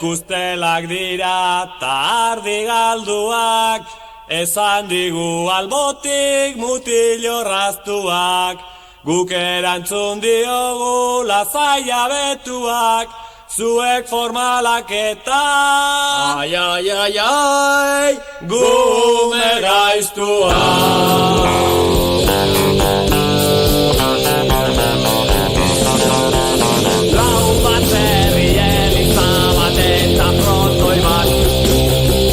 ustelak dira ta ardi galduak, esan digu albotik mutil orraztuak, guk erantzun diogu lasaia betuak, zuek formalak eta ai, ai, ai, ai, gume gaiztuak. Laun bat zerrien izabat eta frontoi bat,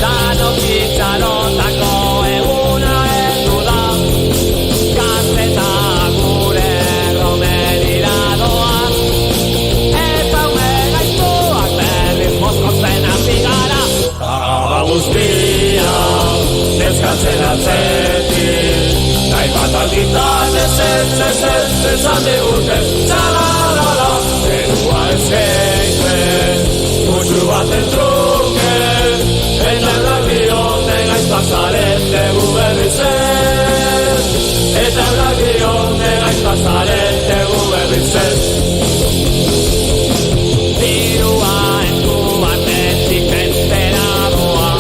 danok itxarotako eguna heldu da, gazteta gure romerira doa, eta ume gaiztuak berriz mozkotzen hasi gara. Araba guztia neskatzen atzetik, nahi bat alditan ez esan digute, txalalala, zerua ezkeitzen, musu baten truke, eta eurak diote gaiztak zarete gu berriz ez, eta eurak diote gaiztak zarete gu berriz ez. Dirua entu batetik entera doa,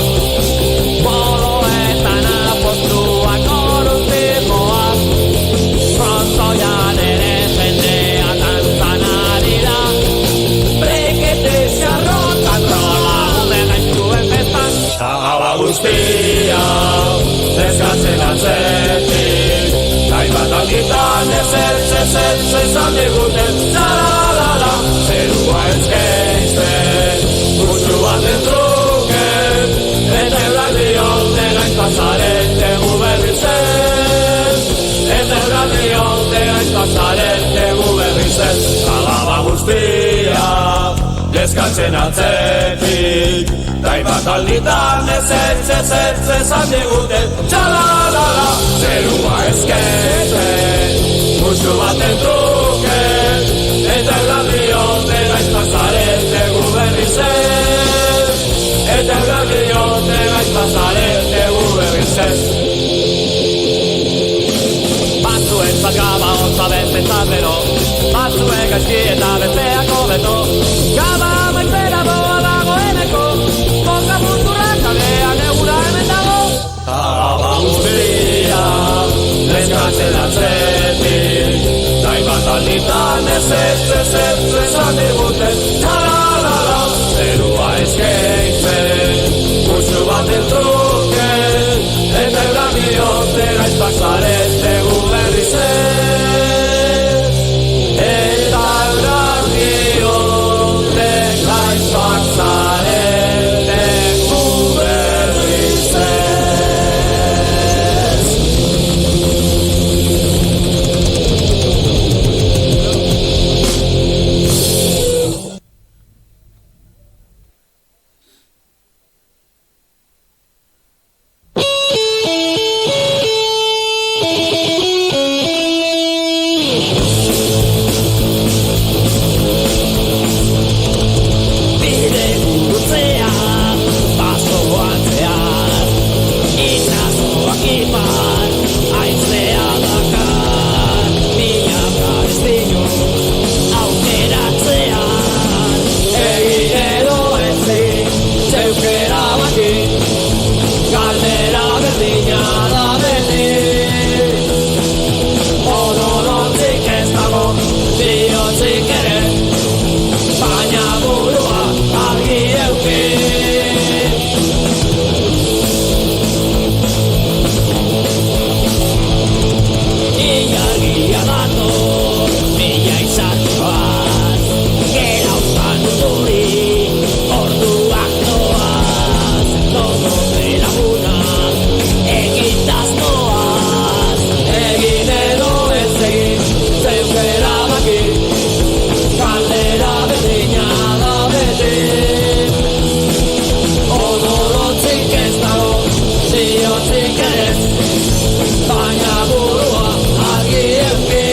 boloetan apostuak oruzimoak, frontoian ere jendea dantzan ari da, briketizia rock'n'rolla ume gaiztuen festan. Araba guztia neskatzen atzetik, nahi bat alditan ez esan diguten, txalalala, zerua ezkeitzen, musu baten truke, eta eurak diote gaiztak zarete gu berriz ez, eta eurak diote gaiztak zarete gu berriz ez. Araba guztia neskatzen atzetik, nahi bat alditan ez esan diguten, txalalala, zerua ezkeitzen, musu baten truke, eta eurak diote gaiztak zarete gu berriz ez, eta eurak diote gaiztak zarete gu berriz ez. Batzuentzat gaba hotza bestetzat bero, batzuek gaizki eta besteak hobeto, gaba maizera doa dagoeneko, boka muturrak kalean egura hemen dago. Araba guztia neskatzen atzetik, nahi bat alditan ez esan diguten, txalalala, zerua ezkeitzen, musu baten truke, eta eurak diote gaiztak zarete gu berriz ez, eta eurak diote gaiztak zarete gu berriz ez. Bide gurutzea, basoan zehar, itxasoak ipar, aizea dakar, milaka destino, aukeratzean, egin edo ezin, zeuk erabaki, galdera berdina da beti, odolotzik ez dago, bihotzik ere, baina burua argi euki. Ilargia dator, mila izatuaz, gelauztan urduri, orduak doaz, dodote lagunak, egitaz doaz, egin edo ez egin, zeuk erabaki, galdera berdina da beti, odolotzik ez dago, bihotzik ere, baina burua argi euki.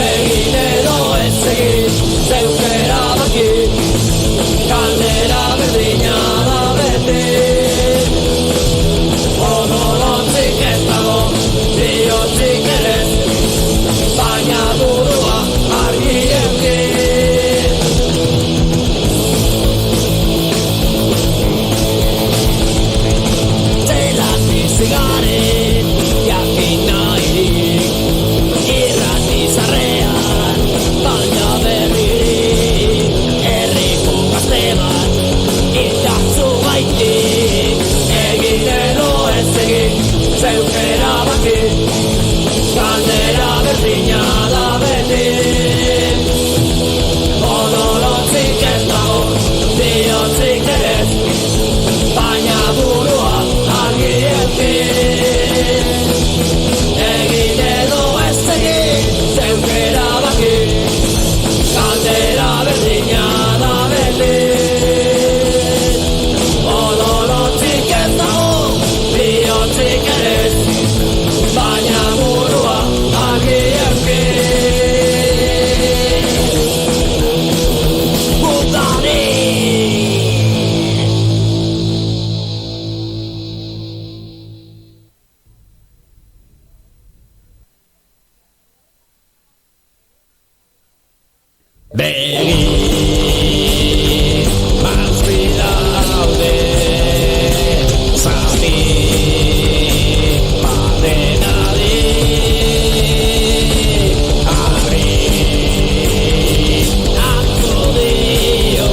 Egin edo ez egin, zeuk erabaki, zeukera baki, galdera berdina da beti. Odolotzik ez dago, bihotzik ere, baina burua argi euki. Egin edo ez egin, zeukera baki, galdera berdina da beti. Odolotzik ez dago, bihotzik ere, baina burua argi euki. Butani! Begi mazpi daude, zazpi badenari, harri akodio,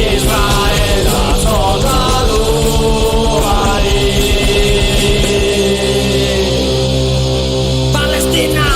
Israela soldaduari. Palestina!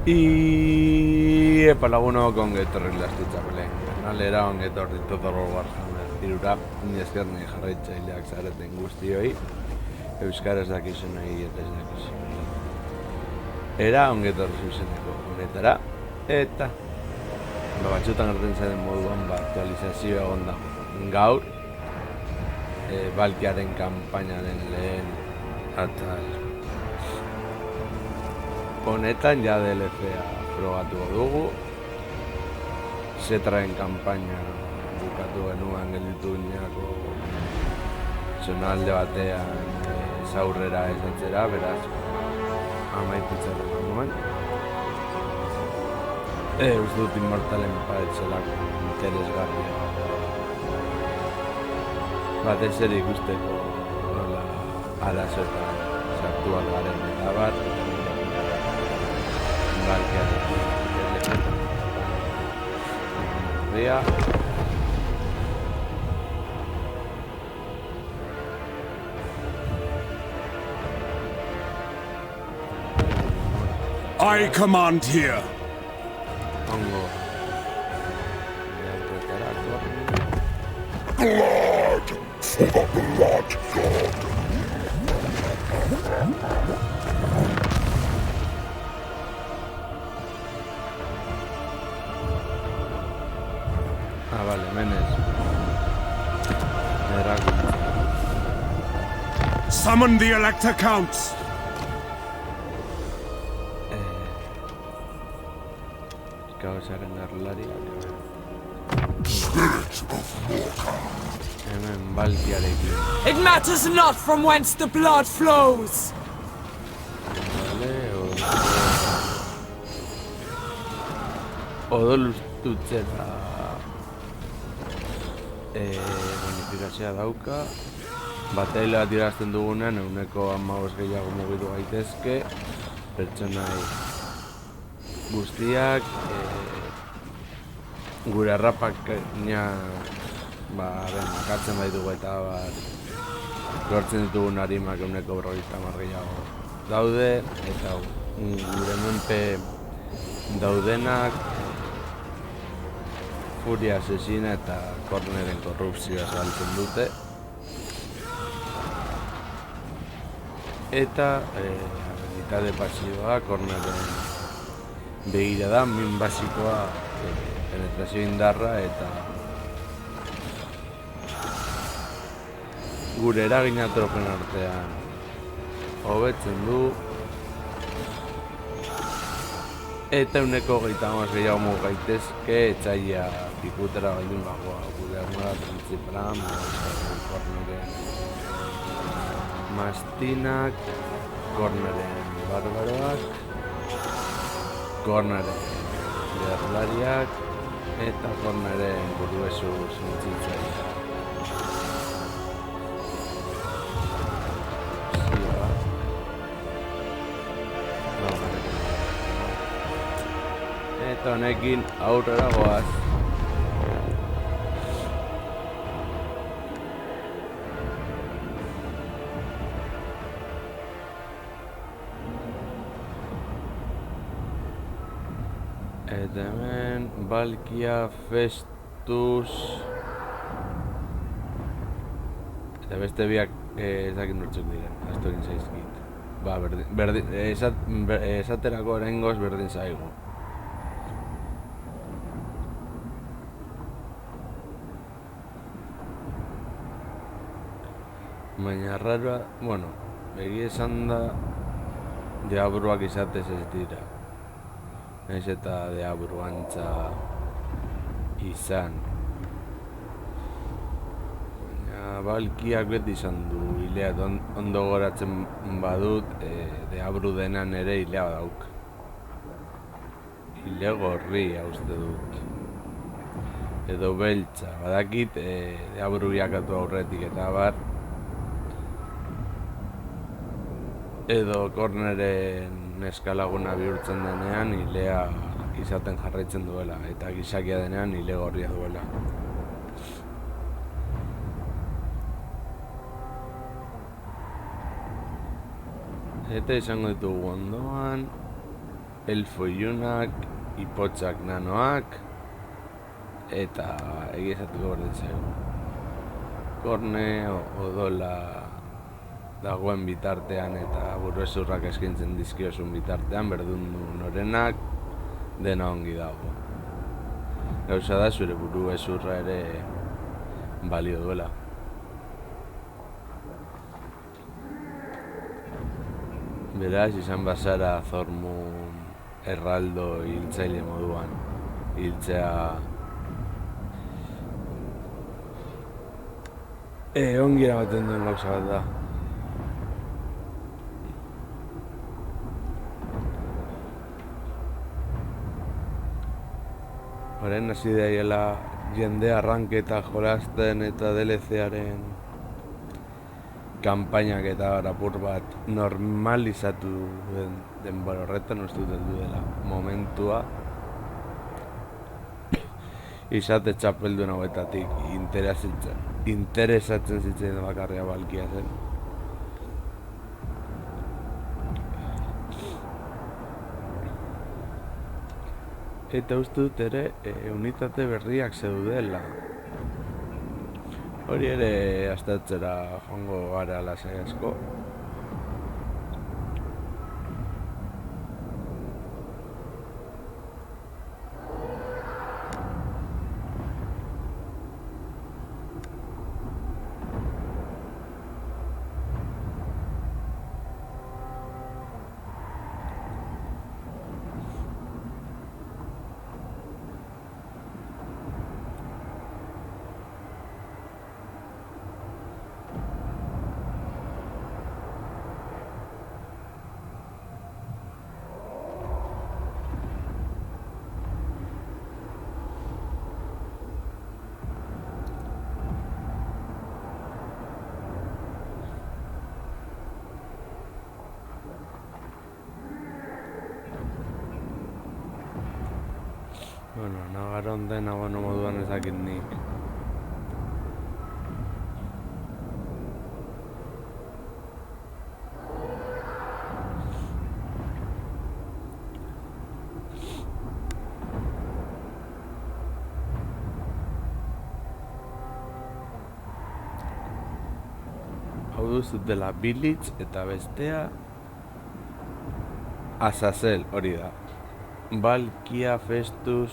Y lagunok onge etorri lastutxapelen kanalera, onge etorri Totoro Warhammer irura, ni ezkerni jarraitzaileak zareten guztioi, euskaraz dakizunei eta ez dakizunei. Era onge etorri zuzeneko honetara, eta batxutan gertzen zaren moduan aktualizazio egon da gaur, Balkiaren kanpainaren lehen atal honetan ja DLC-a probatu dugu. Zetraren kanpaina bukatu genuen gelditu gineako zonalde batean zaurrera esatzera, beraz amaitutzera genuen. Uste dut Immortalen paretzelako interesgarria. Batez ere ikusteko nola arazoetan sartu algaren eta bat. I command here. Blood for the Blood God. Vale, menes. Erakuntza. Summon the Elector Counts. Kaosaren arlariak. Spirit of Morka. Hemen Balkiarekin. It matters not from whence the blood flows. Vale, odolustutzera bonifikazioa dauka. Bataila bat irazten dugunean, eguneko 15 gehiago mugitu gaitezke. Pertsonai guztiak, gure harrapak makatzen baitugu eta lortzen ditugun harimak eguneko 50 gehiago daude, eta gure menpe daudenak Furia Asesina eta Korneren korrupzioa saltzen dute. Eta habilitate pasiboa Korneren begira da, min basikoa penetrazio indarra eta gure eragina tropen artean hobetzen du. Eta eguneko 35 gehiago mugu gaitezke etxaila pikutera gaildun bagoa. Gure armada principala, Korneren mastinak, Korneren barbaroak, Korneren gerlariak eta Korneren buruezu zuntzitzaileak. Eta honekin aurrera goaz. Eta hemen Balkia, Festus eta beste biak ez dakit nortzuk diren, astu egin zaizkit. Esaterako oraingoz berdin zaigu. Baina arraroa, egia esan da deabruak izatez ez dira. Naiz eta deabruantza izan. Baina Balkiak beti izan du hilea, ondo goratzen badut deabru denan ere hilea dauk. Hile gorria uste dut. Edo beltza, badakit deabru biakatu aurretik eta bar. Edo Korneren eskalaguna bihurtzen denean hilea izaten jarraitzen duela, eta gizakia denean hile gorria duela. Eta izango ditugu ondoan elfo ilunak, ipotxak nanoak, eta egizatuko berdin zaigu. Korne odola dagoen bitartean eta buruezurrak eskintzen dizkiozun bitartean, berdundu norenak dena ongi dago. Gauza da zure buruezurra ere balio duela. Beraz, izan bazara Zormun erraldo hiltzaile moduan, hiltzea ongi eramaten duen gauza bat da. Horren hasi daiela jende arranketa jolasten eta DLC-aren kanpainak eta apur bat normalizatu den denbora horretan uste dut heldu dela momentua izate txapeldun hauetatik interesatzen zitzen bakarria Balkia zen. Eta uste dut ere unitate berriak zeudela. Hori ere aztertzera joango gara lasai asko. Bueno, nagaron den abono moduan ez dakit nik. Hau duzut dela Village eta bestea Azazel, hori da. Balkia, Festus,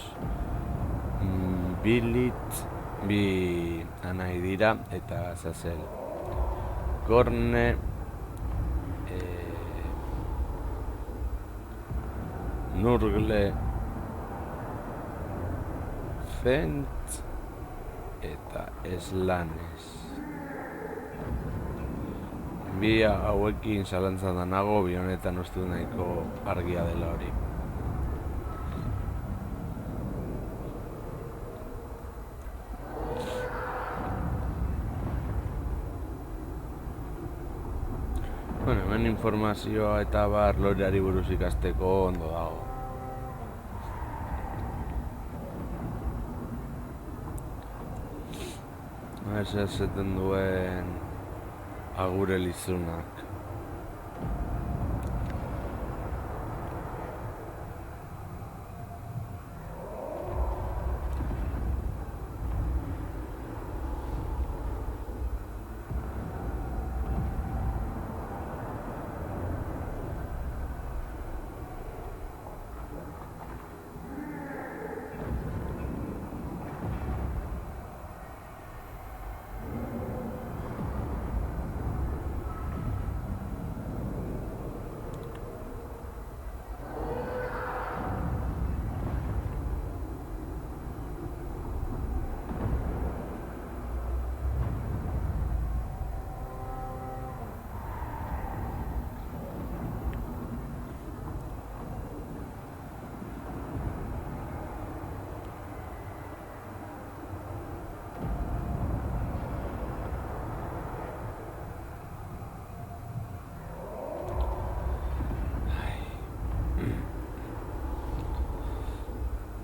Village, bi anai dira eta Azazel. Korne, Nurgle, Fent eta Slanes. Bi hauekin zalantzan da nago, bi honetan uste nahiko argia dela hori. Bueno, hemen informazioa eta bar loreari buruz ikasteko ondo dago. Ez zeten duen agure lizunak.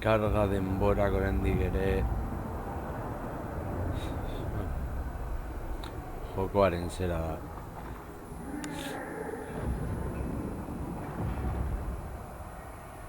Karga denborak oraindik ere jokoaren zera da. I, 'Tis I, the Lord, who maketh the heavens and the earth. I command the morning and the evening. I decree and I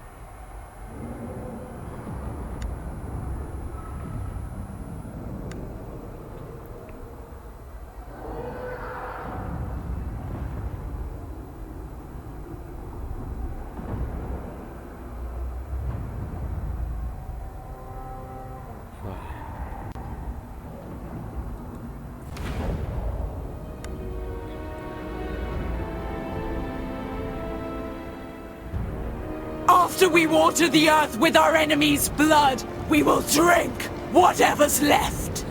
After we water the earth with our enemy's blood, we will drink whatever's left.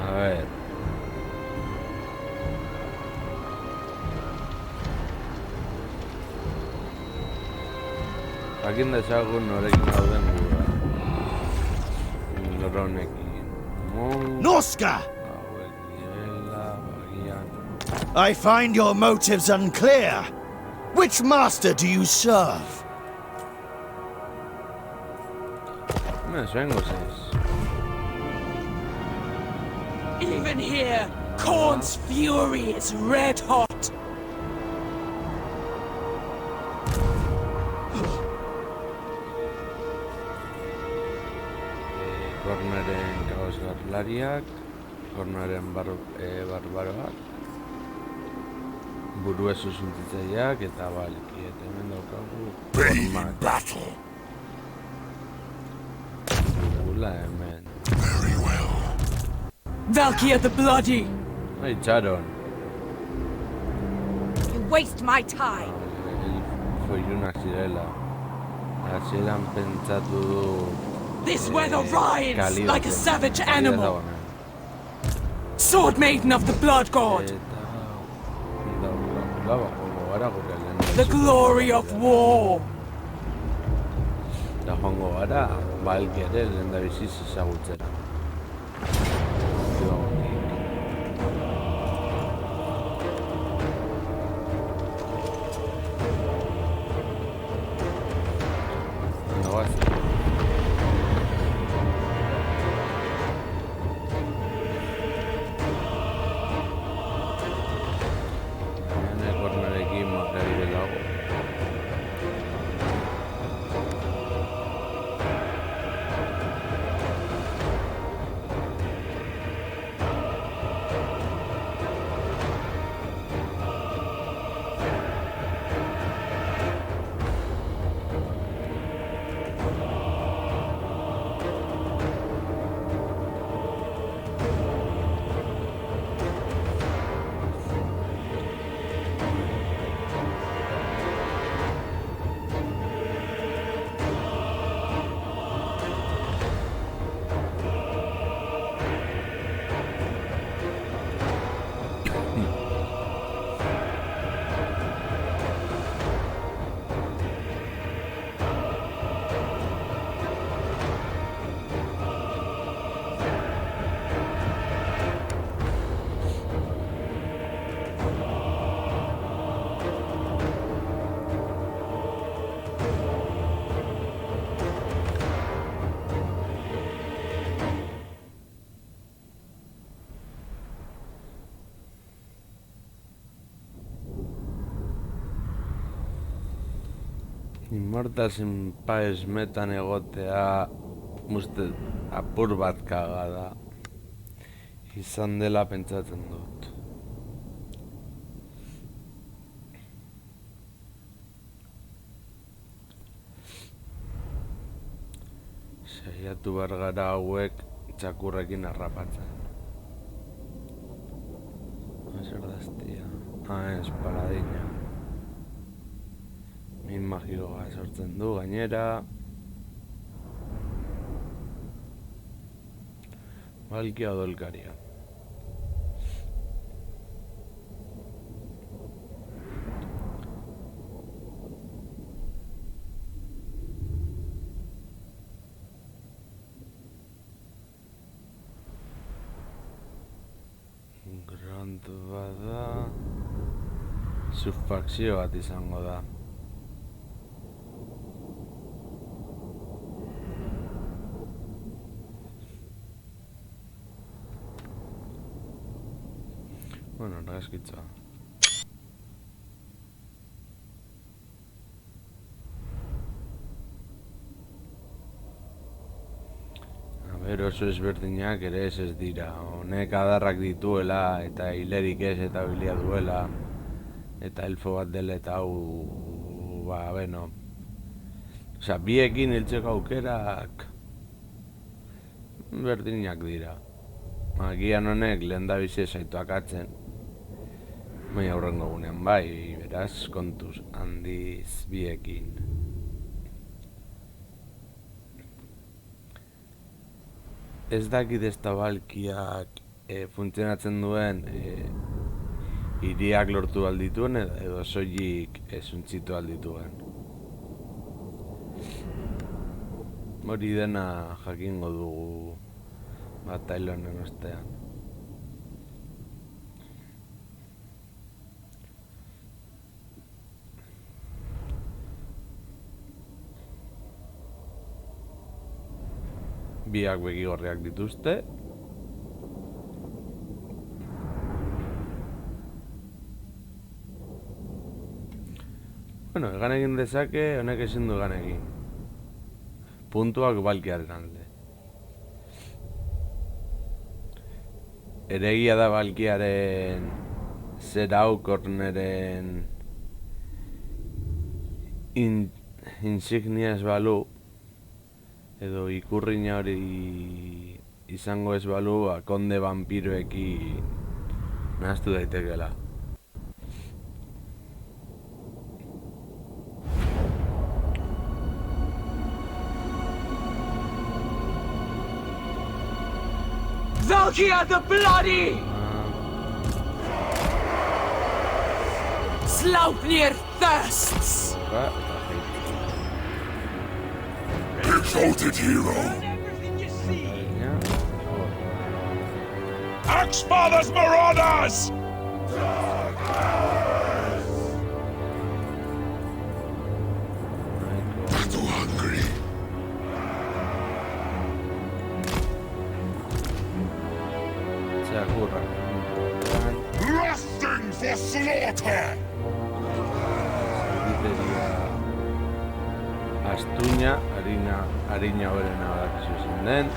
A ver. Jakin dezagun norekin gauden gura. Dronekin. Noska! Hauek direla, bagian. I find your motives unclear. Which master do you serve? Me suengo seis. Even here, Khorne's fury is red hot. Khorneren kaosgarlariak, Khorneren barbaroak, burue zuzentzaileak eta balki, eta hemen daukagu Khormak. Battle. Dugula hemen. Very well. Valkyr the Bloody. Itxaron. You waste my time. Foilunak zirela. Hasieran pentsatu du... This weather rides Kalidate. like a savage Kalidate animal. dagoenean. Sword Maiden of the Blood God. Eta... Daukagula, joango gara gure lehen. The glory of war. Eta joango gara, balki ere lehen da biziz ezagutzera. Immortals Empires metan egotea uste apur bat kagada izan dela pentsatzen dut. Saiatu behar gara hauek txakurrekin harrapatzen. Zer da estia? Ez, paladina. Min magikoa sortzen du, gainera. Balki odolkaria. Grand bada... Subfakzio bat izango da. Bueno, argazkitza. A ber, oso ezberdinak ere ez dira. Honek adarrak dituela eta hilerik ez eta bilia duela. Eta elfo bat dela eta hau... Ba, beno. Osa, biekin hiltzeko aukerak... berdinak dira. Agian honek lehen da bizi zaitu akatzen. Baina aurrengo gunean bai, beraz, kontuz handiz biekin. Ez dakit ez da balkiak funtzionatzen duen hiriak lortu aldituen edo soilik zuntzitu aldituen. Hori dena jakingo dugu batailonen ostean. Biak begigorriak dituzte. Bueno, egan egin dezake, honek ezin du egan egin. Puntuak balkiaren alde. Eregia da balkiaren zerau korneren insignia ez balu, edo ikurriña hori izango ez balu, konde vampiroekin nahaztu daitekela. Valkia the Bloody! Sleipnir thirsts! Exalted hero! Axfather's Marauders! Battle hungry. Lusting for slaughter! Astuña, harina horrena badakizu zen den.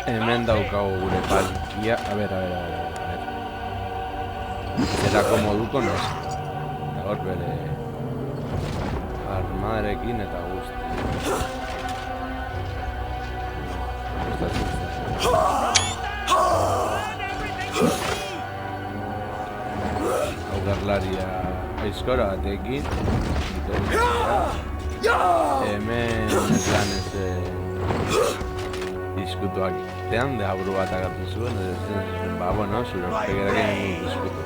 Hemen daukagu gure balkia. A ver. Zerako moduko neska. Eta hor bere armadarekin eta guzti. Augarlaria aizkora batekin. Hemen lan ez diskutuak tean, deabru bat agartu zuen, ba, bueno, zure ortegerak egin diskutu.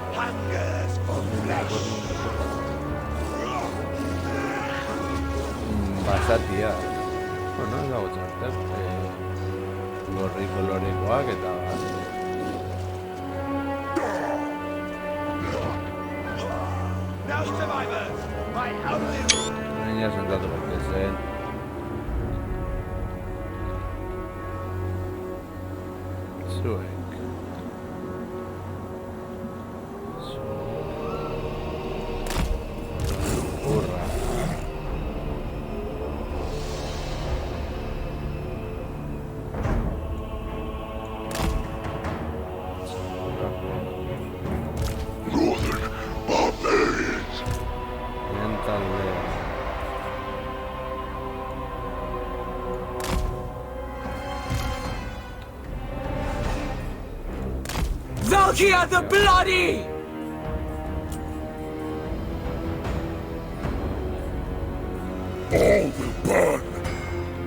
Basatia. Bueno, ez dago txartek. Gorri kolorekoak eta bat. Baina sentatu bat zen. Zuek. Hurra. Northern barbarians! Valkia the Bloody! All will burn!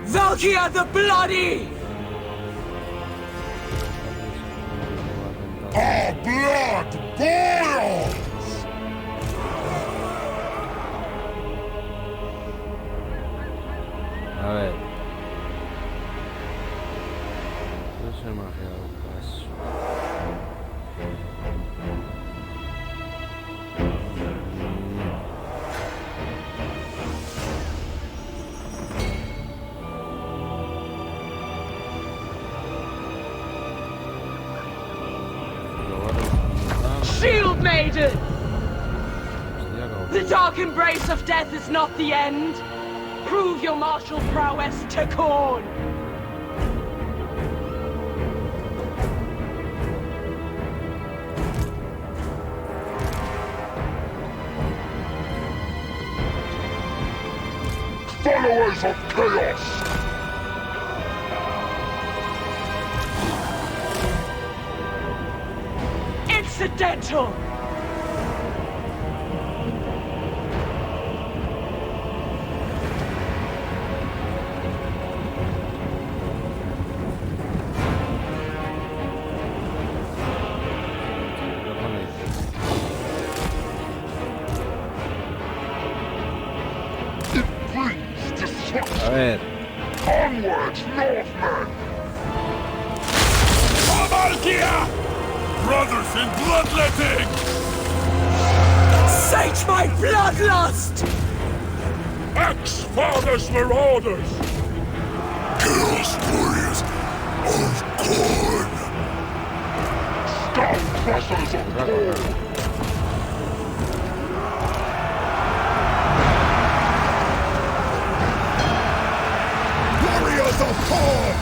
Valkia the Bloody! Our blood boils! A ver. No se me ha quedado paso. Shield Maiden! The dark embrace of death is not the end. Prove your martial prowess to Khorne! Fight Followers of chaos! Incidental! It brings A destruction! ver, Onwards, Northmen! Amalkia! Brothers in bloodletting! Sate my bloodlust! Ex-fathers marauders! Chaos warriors of Khorne! Scoutbusters of Khorne! Warriors of Khorne!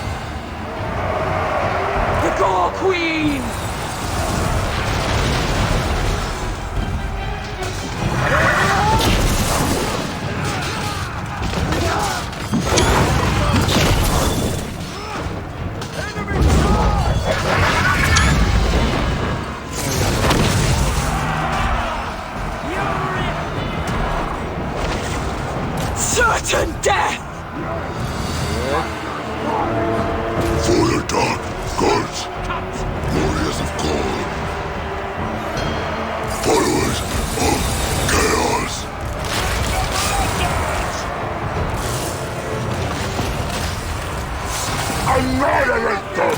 The Gore Queen! Certain death! For the dark gods! Warriors of Khorne! Followers of chaos! Annihilate them!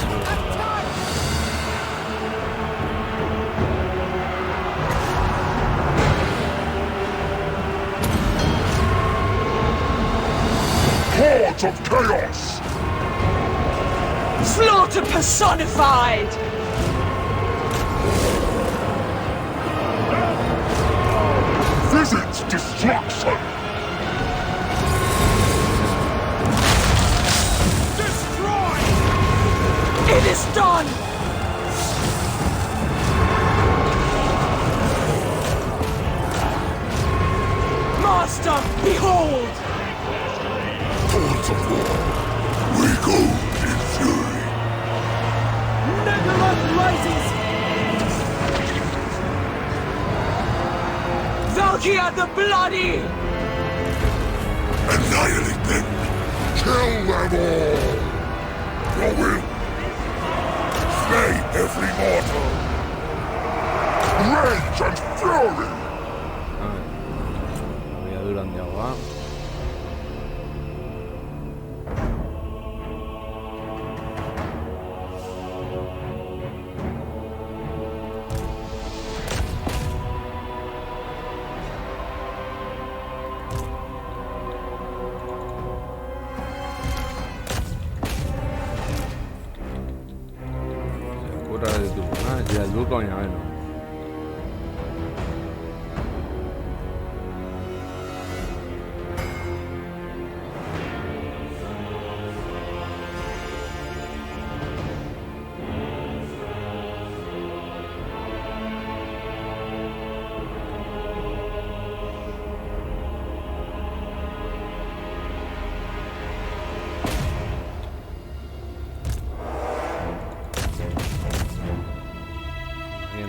Hordes of chaos! Slaughter personified! Visit destruction! Destroy! It is done! Master, behold! Hordes of war! We go in fury! Nagaroth rises! Valkia the Bloody! Annihilate them! Kill them all! Your will! Slay every mortal! Rage and fury! voy a Duran de agua. Curra de tu. Ah, sí, el Duco, ya bueno. Bien,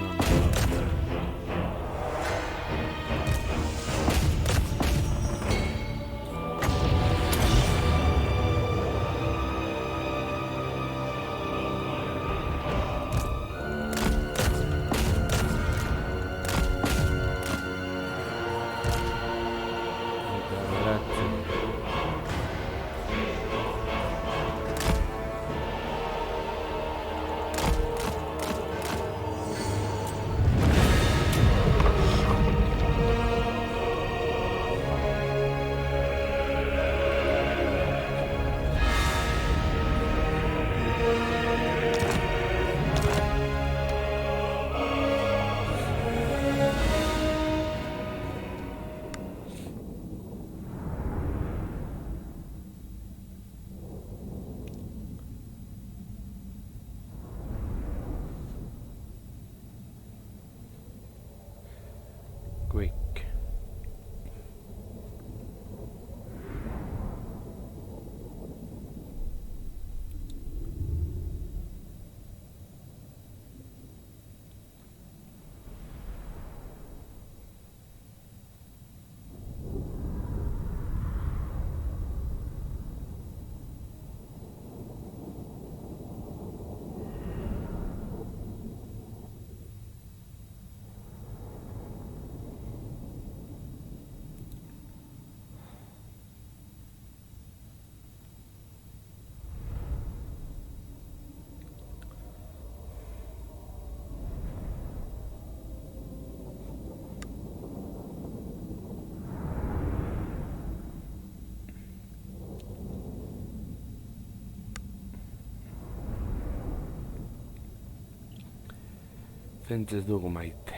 Jente ez dugu maite.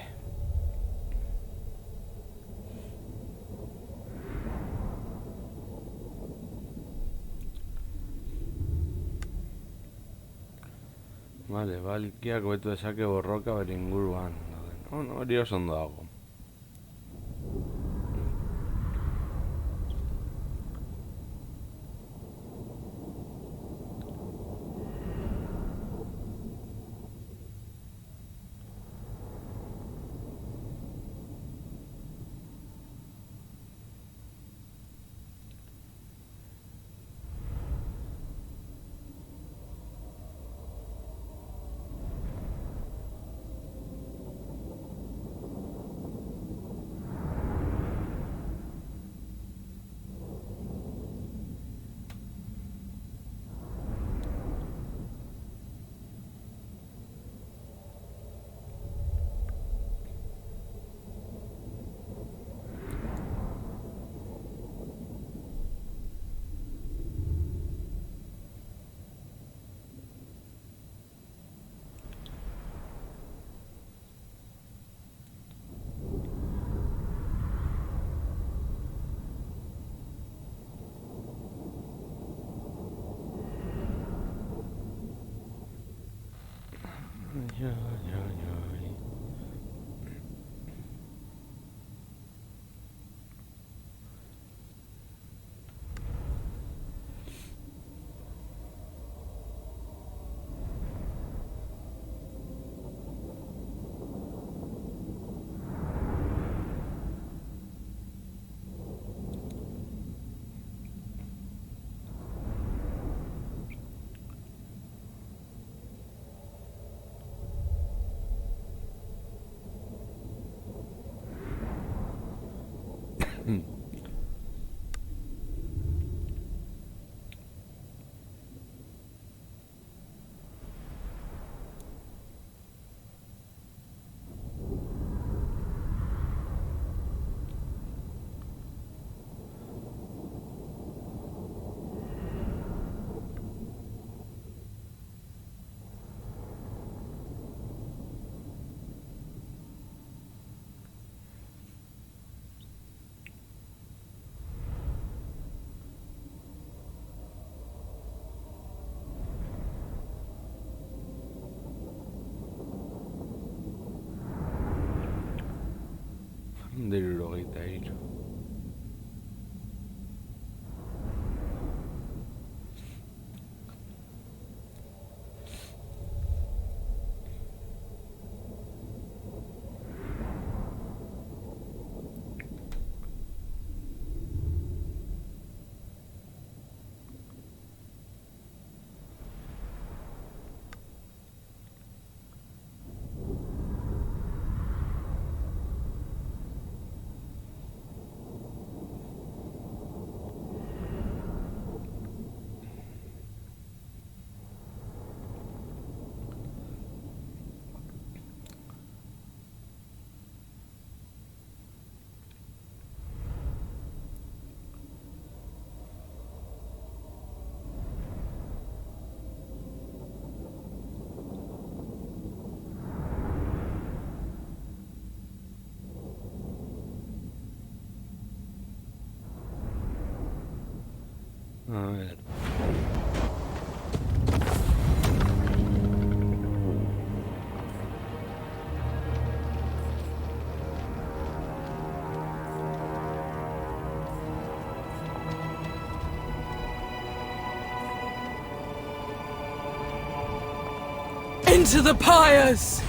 Vale, Valkiak hobetu dezake borroka bere inguruan. Hori oso ondo dago. Hirurogeita hiru. A ver. Into the pyres!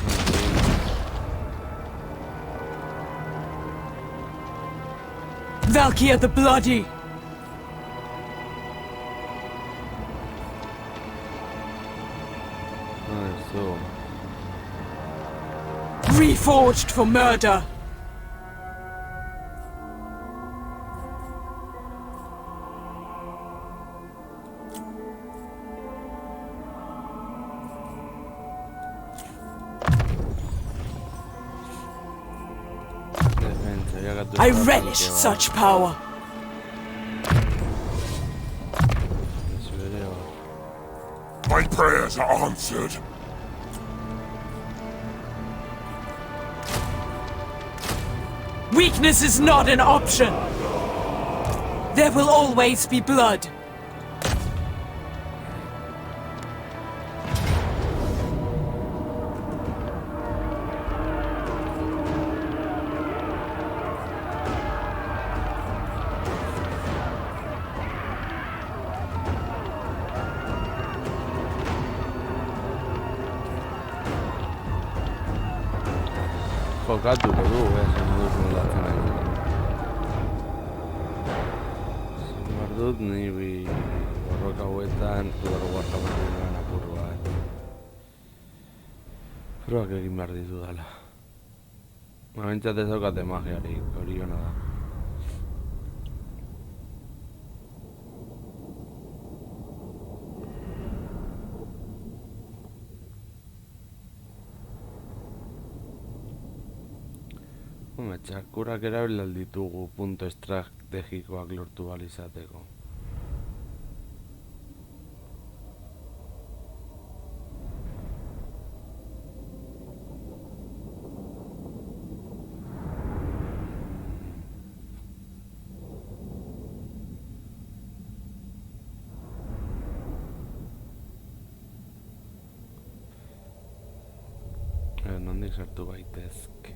Valkia the Bloody! So. Reforged for murder! I relish such power. My prayers are answered. Weakness is not an option. There will always be blood. Jokatuko du, esan moduz moldatzen ari. Zimar dut, ni bi borroka hauetan, udaro Warhammer apur bat. Probak egin behar ditu dala. Bentsat ez daukate magiarik, hori hona da. Txakurak erabil ditugu punto estrategikoak lortu ahal izateko. Nondik sartu gaitezke.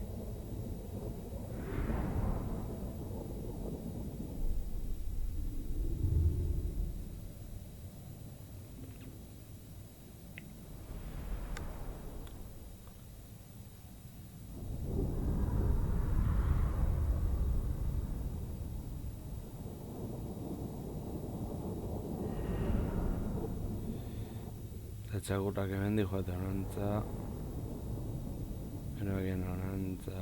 Txakurrak hemendik joate honantza. Erabien honantza.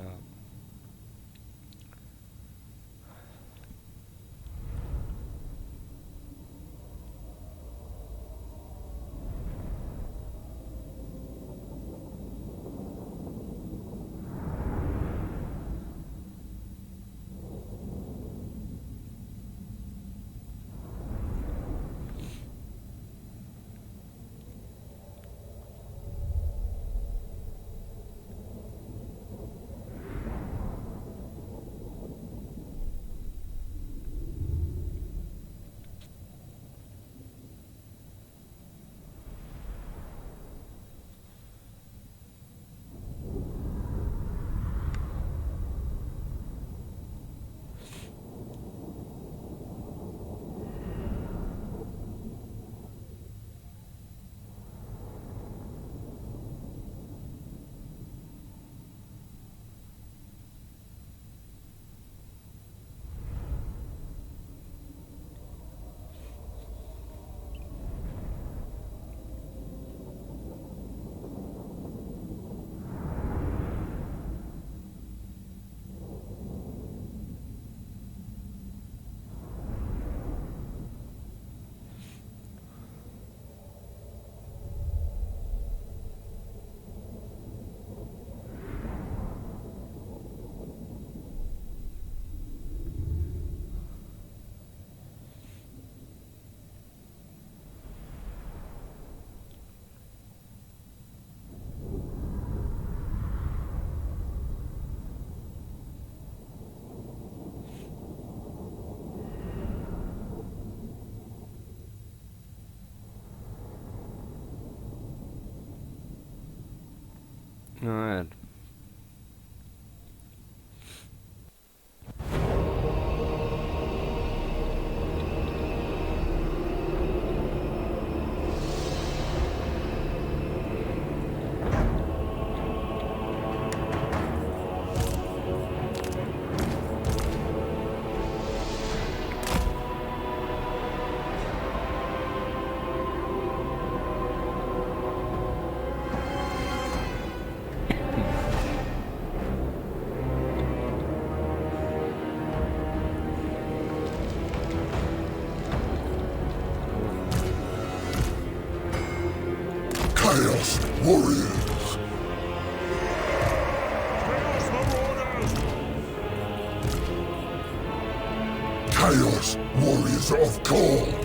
A ver. Chaos Warriors! Chaos Warriors of Khorne!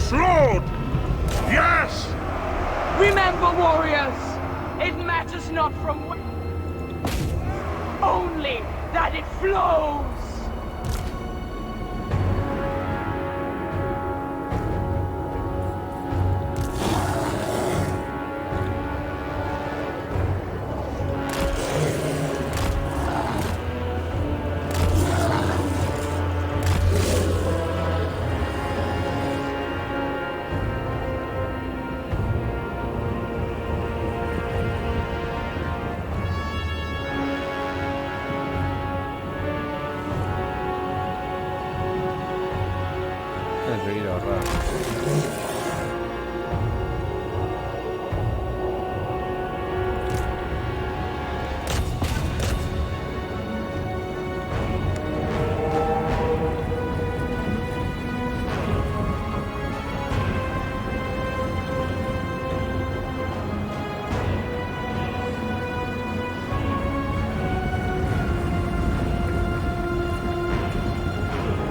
sword! Yes! Remember, warriors, it matters not from only that it flows. Enseguida ahorrar.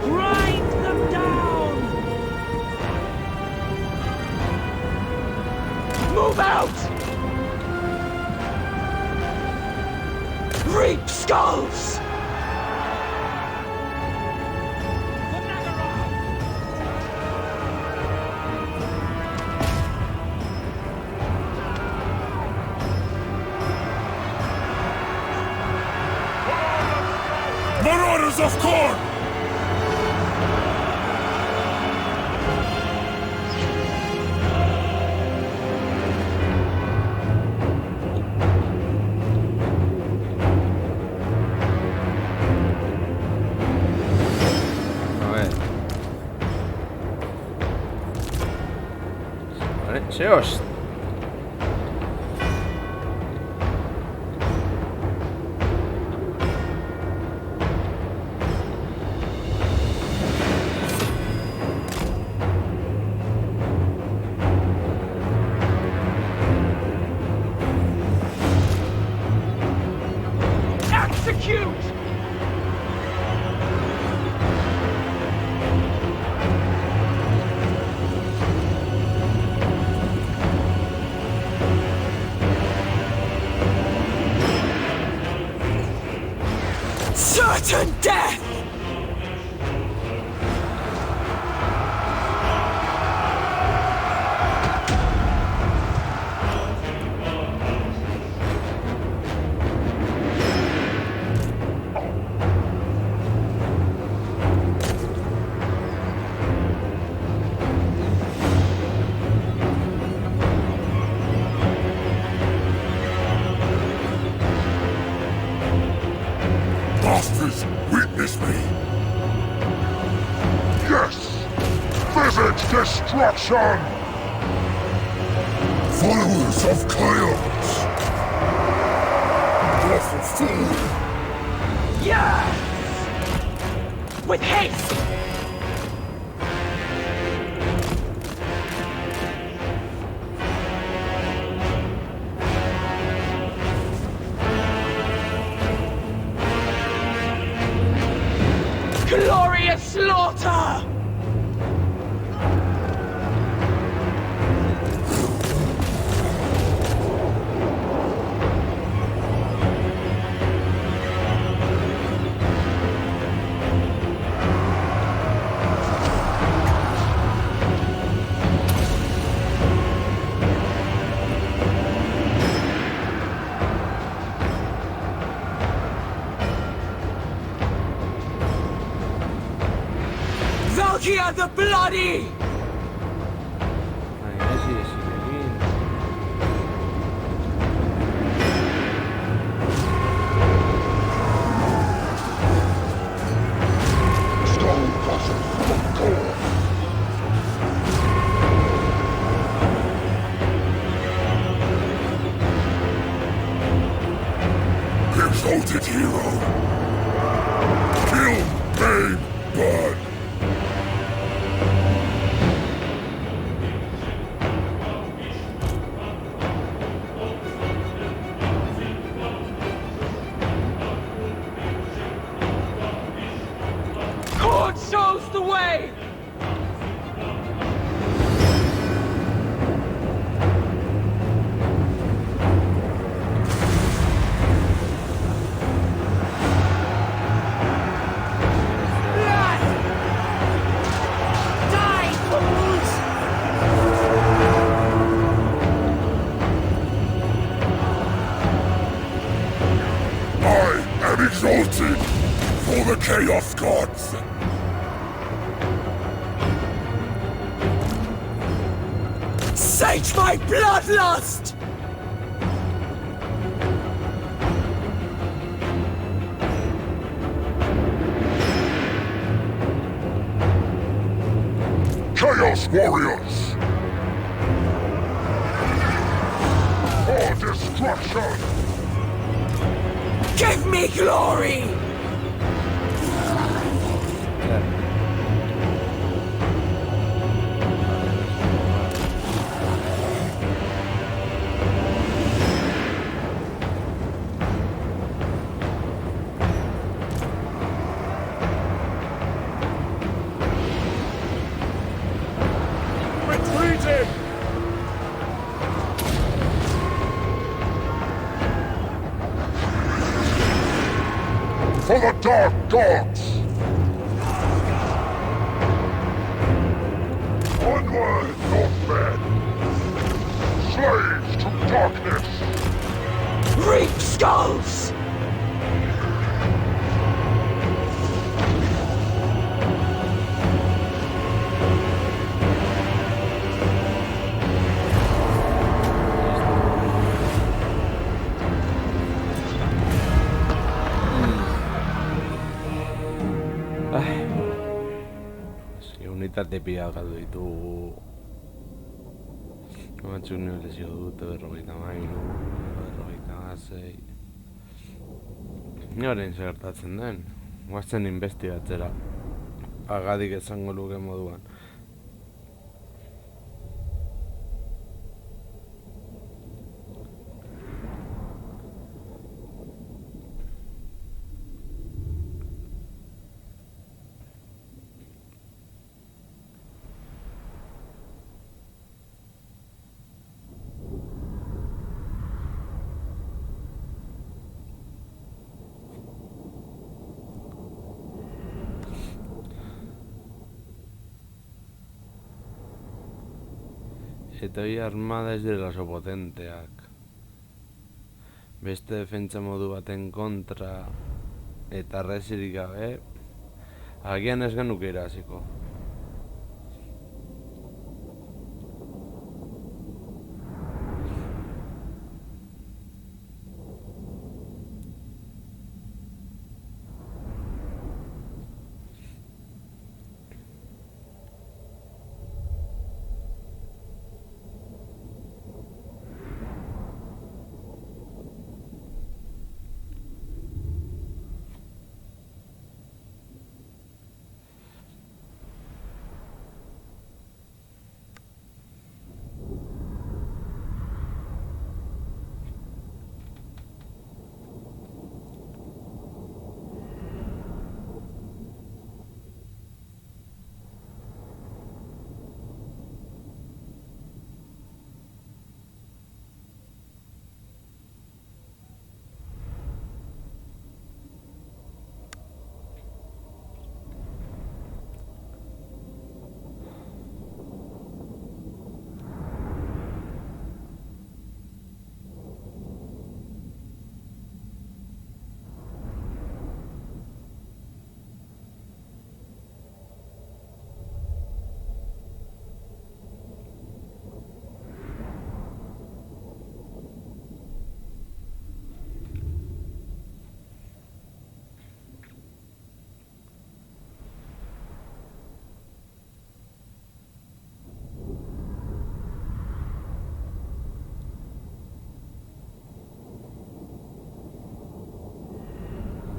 Grind them down! Move out! Reap skulls! Marauders of Khorne! A ver. Vale, Seos. Execute! Certain death! Bastards, witness me! Yes! Visit destruction! Followers of chaos! Awful fool! Yes! With haste! Glorious slaughter! Valkia the Bloody! Ay, sí, sí, aquí. Skull Crushers of Khorne! Exalted hero! Kill, maim, burn! Khorne shows the way! exalted for the Chaos Gods. Sate my bloodlust! Chaos Warriors! For destruction! Give me glory! Retreating! For the Dark Gods! Onward, Northmen! Slaves to darkness! Reap skulls! Unitate pila galdu ditugu. Batzuk nivelezio dute 53, 56. Ni orain zer gertatzen den. Guazen investigatzera. Agadik esango luke moduan. Eta hori armada ez dira oso potenteak. Beste defentsa modu baten kontra eta resirik gabe, agian ez genuke iraziko.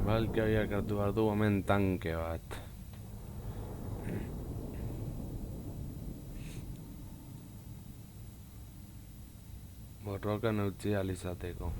Valkyriak hartu behar du hemen tanke bat. Borrokan utzi ahal izateko.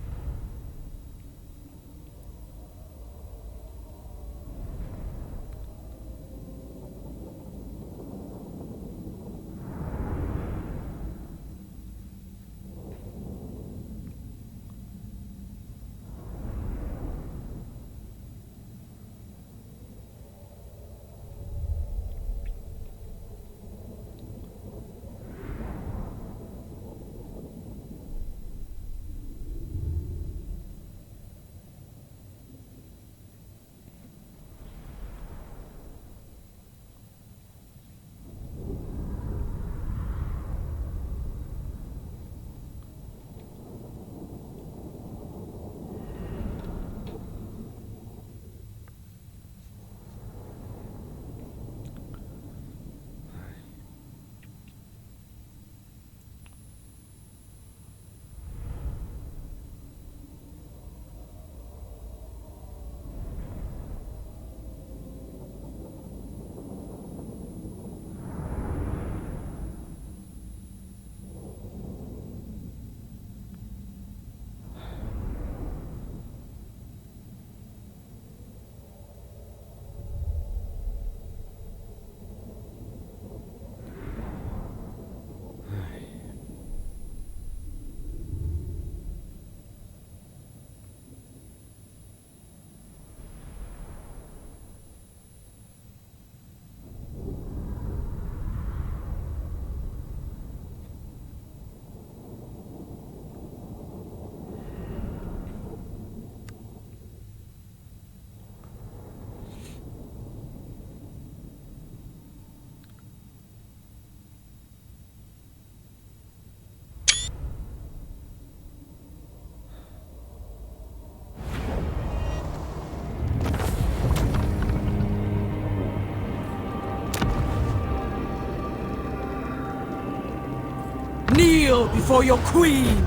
kneel before your queen.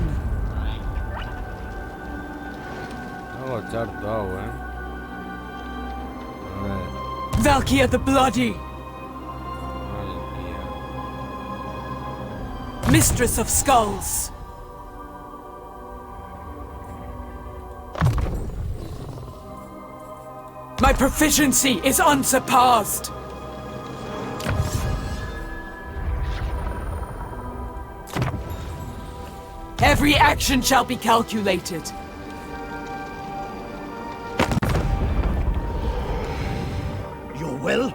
Hago echar todo, A ver. Valkia the Bloody, Valkia. Mistress of Skulls. My proficiency is unsurpassed. Every action shall be calculated. Your will?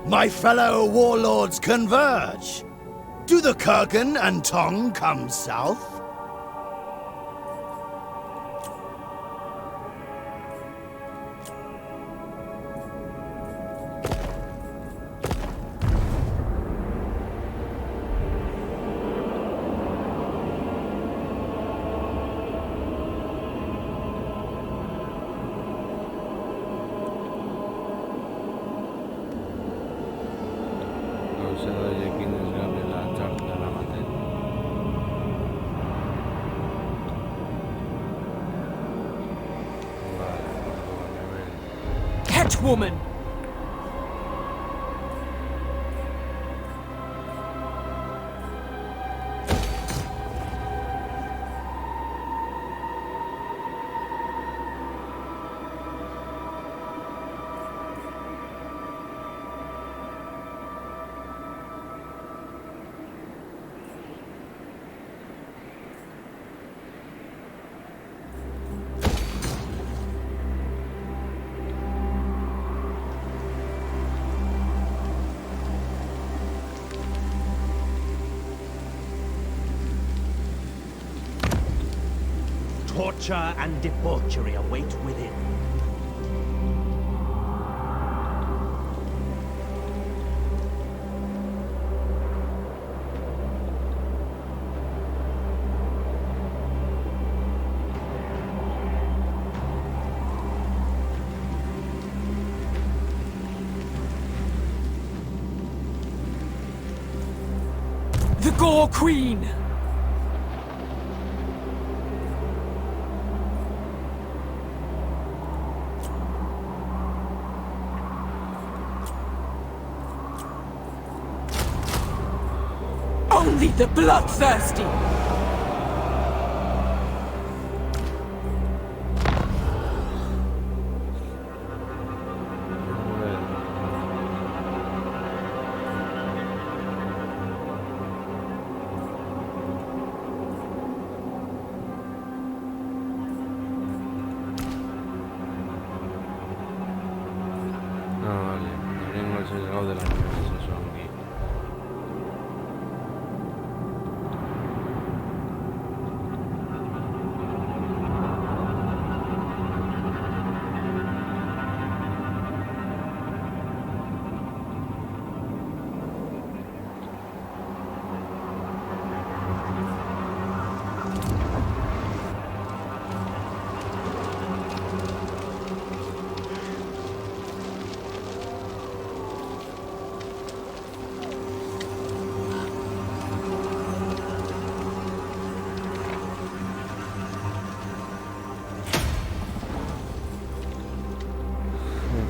My fellow warlords converge. Do the Kurgan and Tong come south? No sé de quién es Gabriela Charta la maté. Vale, Catwoman, Torture and debauchery await within. the Gore Queen. Only the bloodthirsty. No, vale. No tengo el sesgado de la mesa zombie.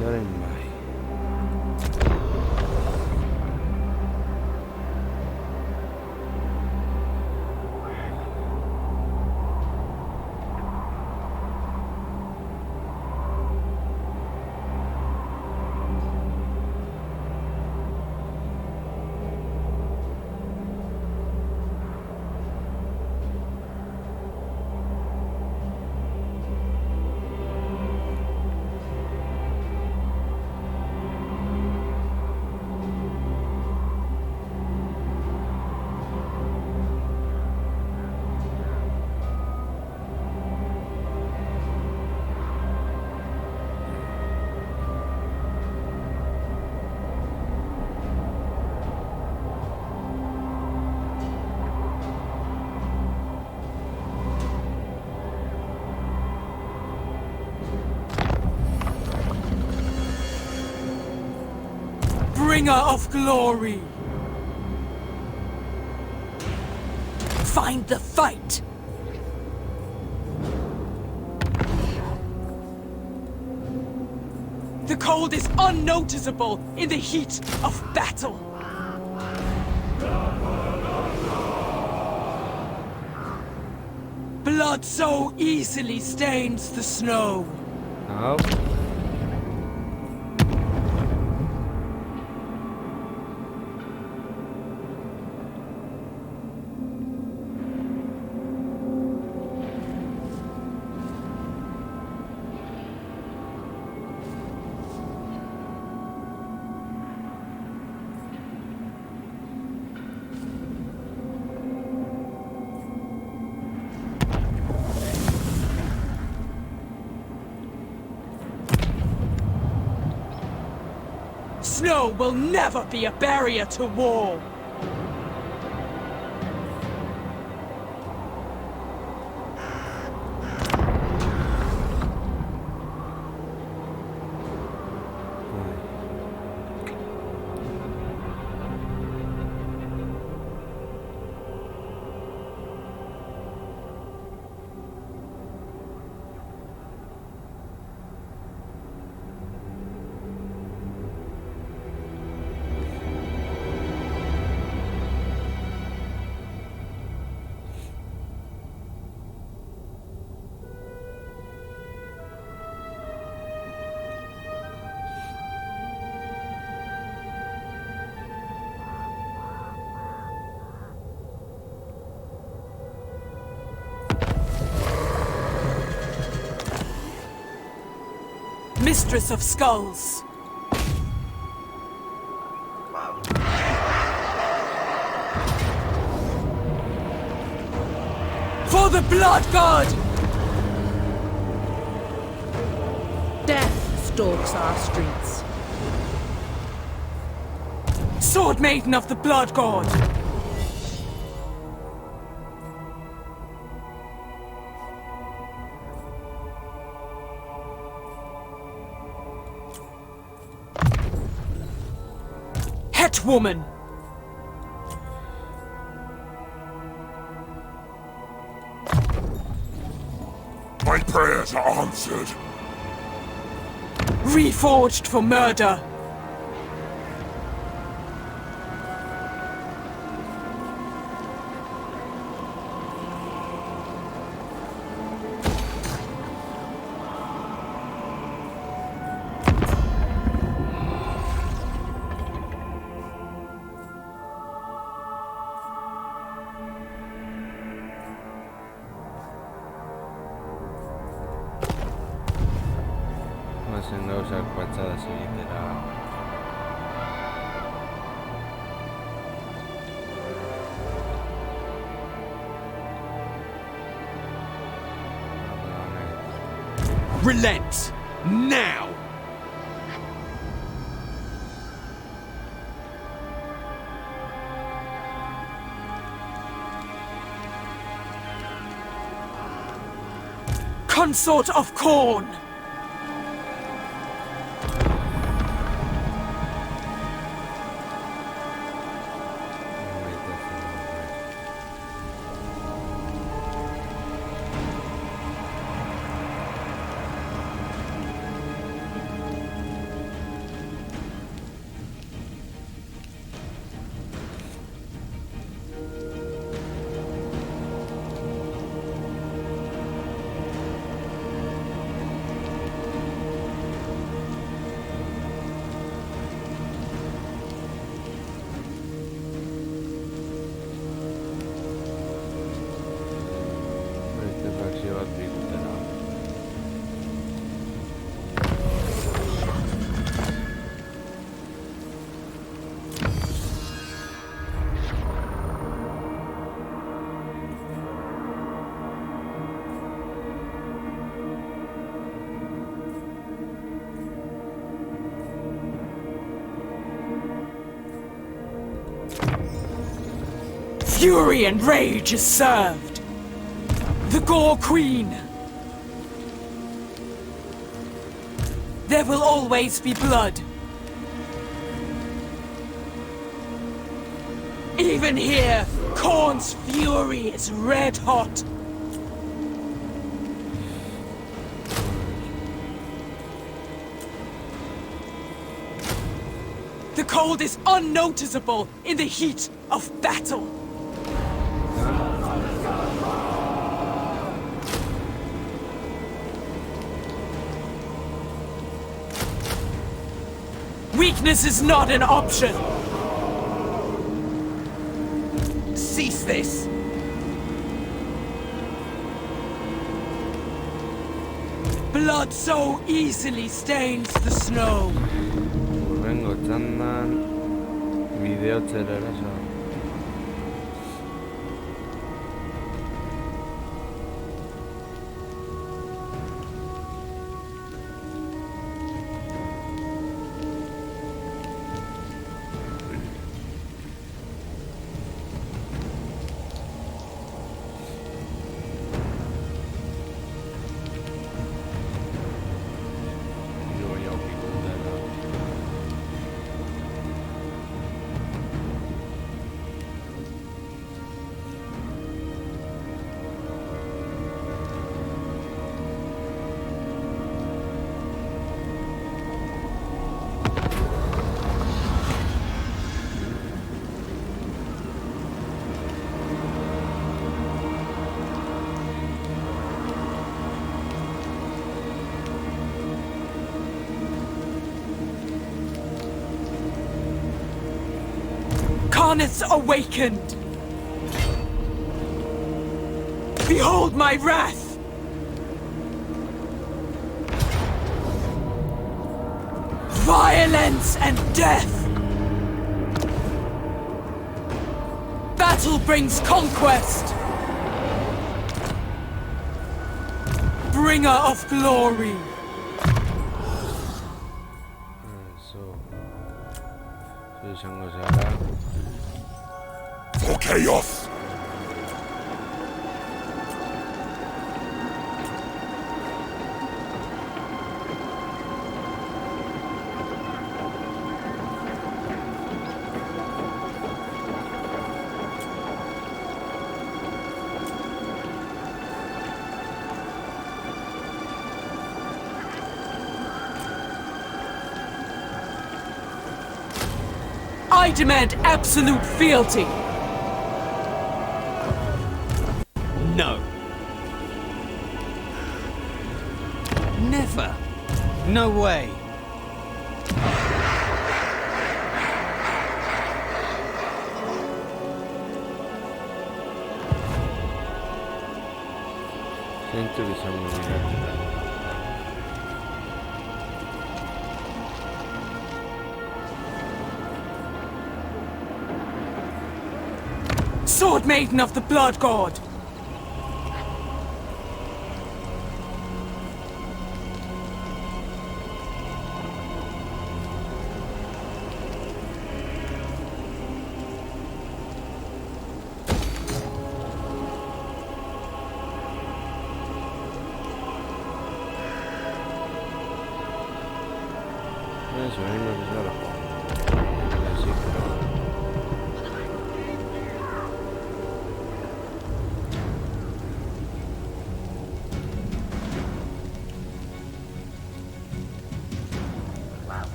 Bye. Bringer of glory. find the fight. The cold is unnoticeable in the heat of battle. Blood so easily stains the snow. No. Snow will never be a barrier to war. Mistress of Skulls. For the Blood God! Death stalks our streets. Sword Maiden of the Blood God! Woman. My prayers are answered. Reforged for murder. Zen gauzak patxadas egitera. Relent! Now! Consort of Khorne! Fury and rage is served. The Gore Queen. There will always be blood. Even here, Khorne's fury is red hot. The cold is unnoticeable in the heat of battle. Weakness is not an option. Cease this. Blood so easily stains the snow. Urrengo txandan bideotzera eraso. Karnith's awakened! Behold my wrath! Violence and death! Battle brings conquest! Bringer of glory! izango zara. For chaos! I demand absolute fealty! No. Never. No way. Zeintzuk izango dira. Sword Maiden of the Blood God! Eso, ahí no es nada. Sí, pero...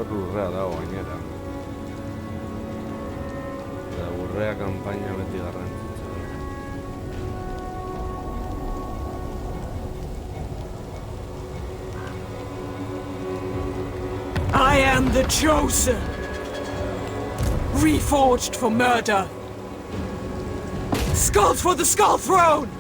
Lurrea dago gainera. Eta lurrea kanpaina beti garrantzitza. I am the chosen! Reforged for murder! Skulls for the Skull Throne!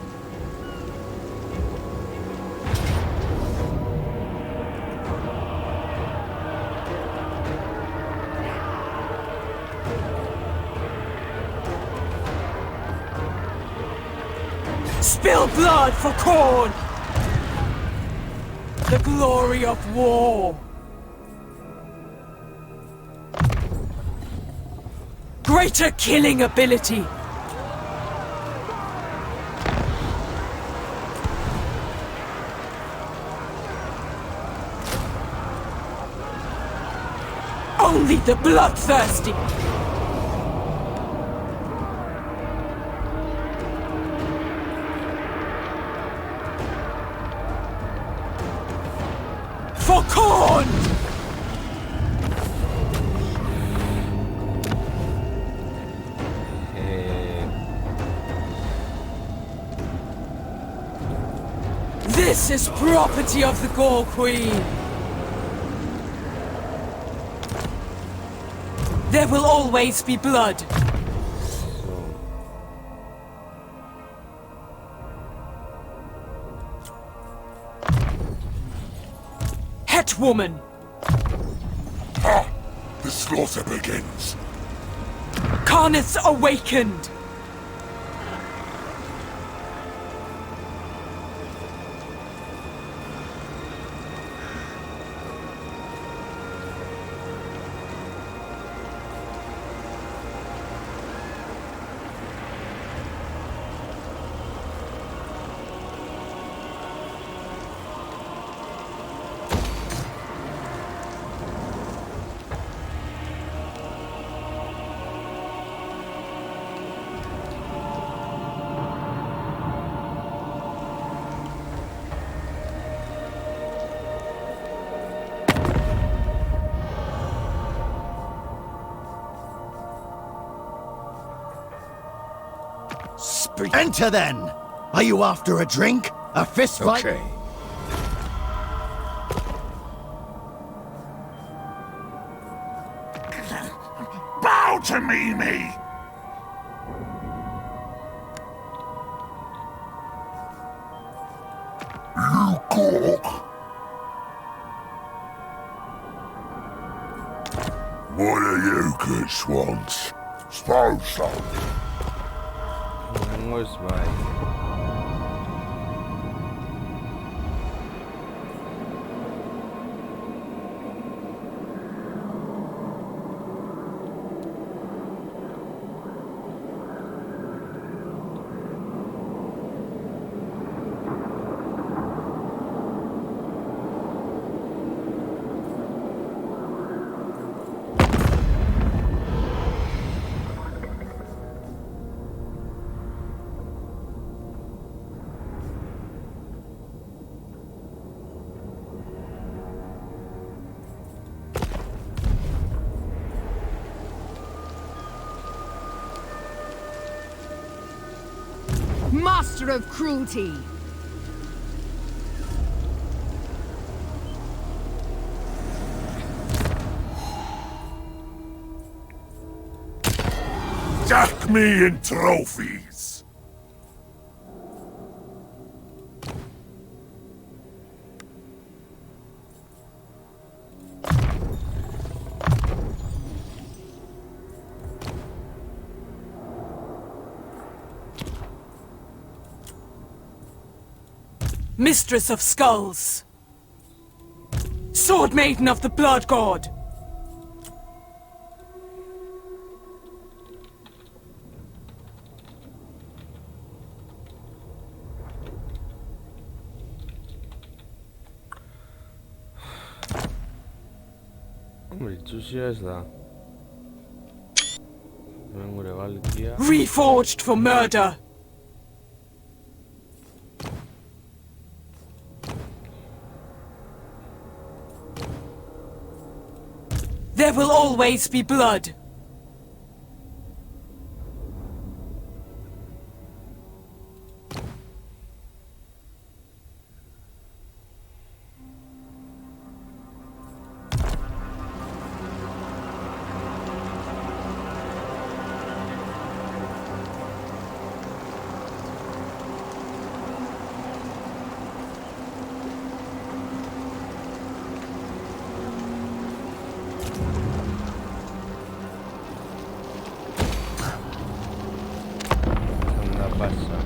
Spill blood for Khorne! the glory of war. Greater killing ability. Only the bloodthirsty. For corn! This is property of the Gore Queen. There will always be blood. Hetwoman. Ha! The slaughter begins. Karnith's awakened. Enter then! Are you after a drink? A fist fight? Okay. Bow to me! You cook! What are you good swans? Suppose so. Vamos, vai. Master of cruelty! Jack me in trophies! Mistress of Skulls. Sword Maiden of the Blood God. Hombre, itxusia ez da. Hemen gure balkia. Reforged for murder. There will always be blood. Passa.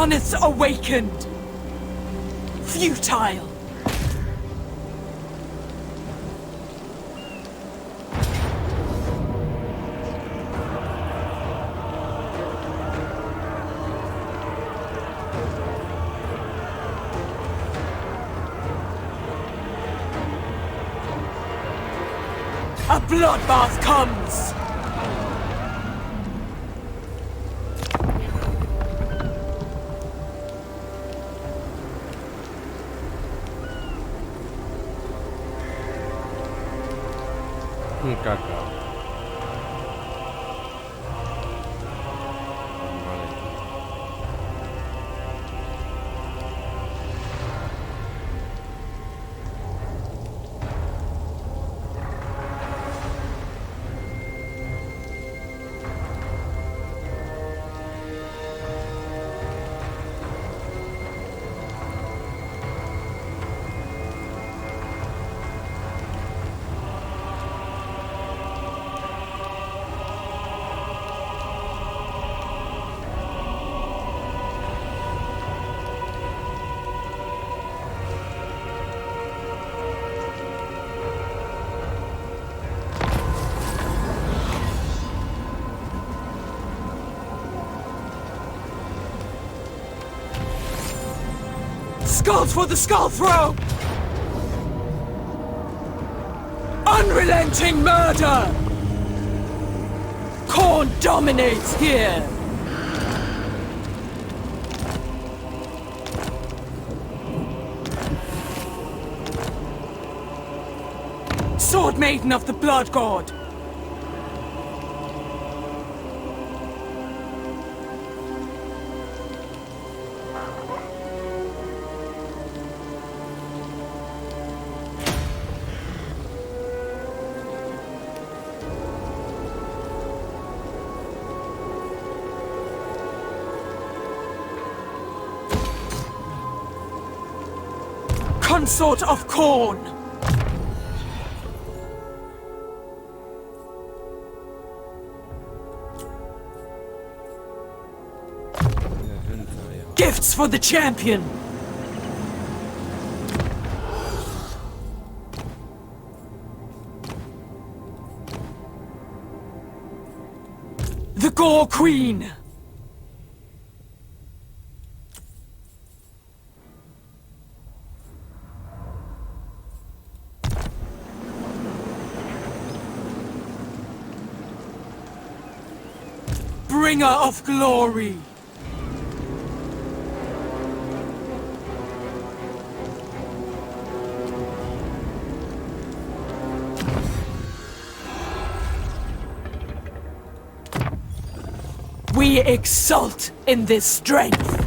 Darkness awakened. Futile. A bloodbath comes! Un cacao. Vale. Skulls for the skull throw! Unrelenting murder! Khorne dominates here! Sword Maiden of the Blood God! Consort of Khorne! Gifts for the champion! The Gore Queen! Bringer of glory! We exult in this strength!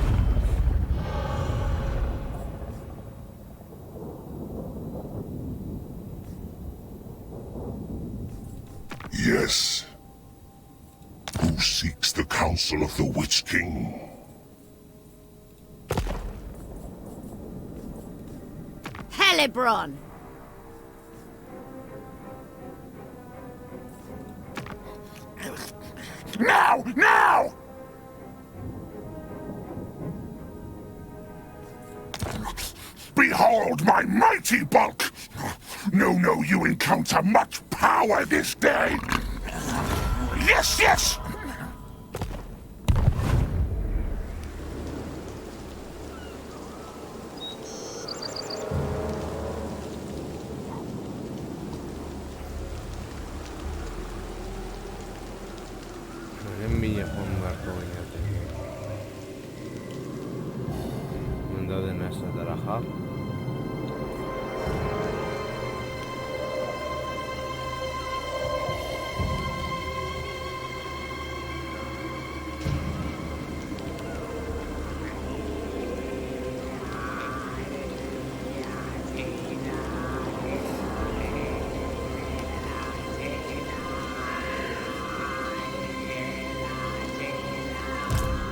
Yes. Who seeks the counsel of the Witch King? Helibron! Now! Now! Behold my mighty bulk! No, you encounter much power this day! Yes, yes! En Villa Juan Bunda de Nasa Daraja.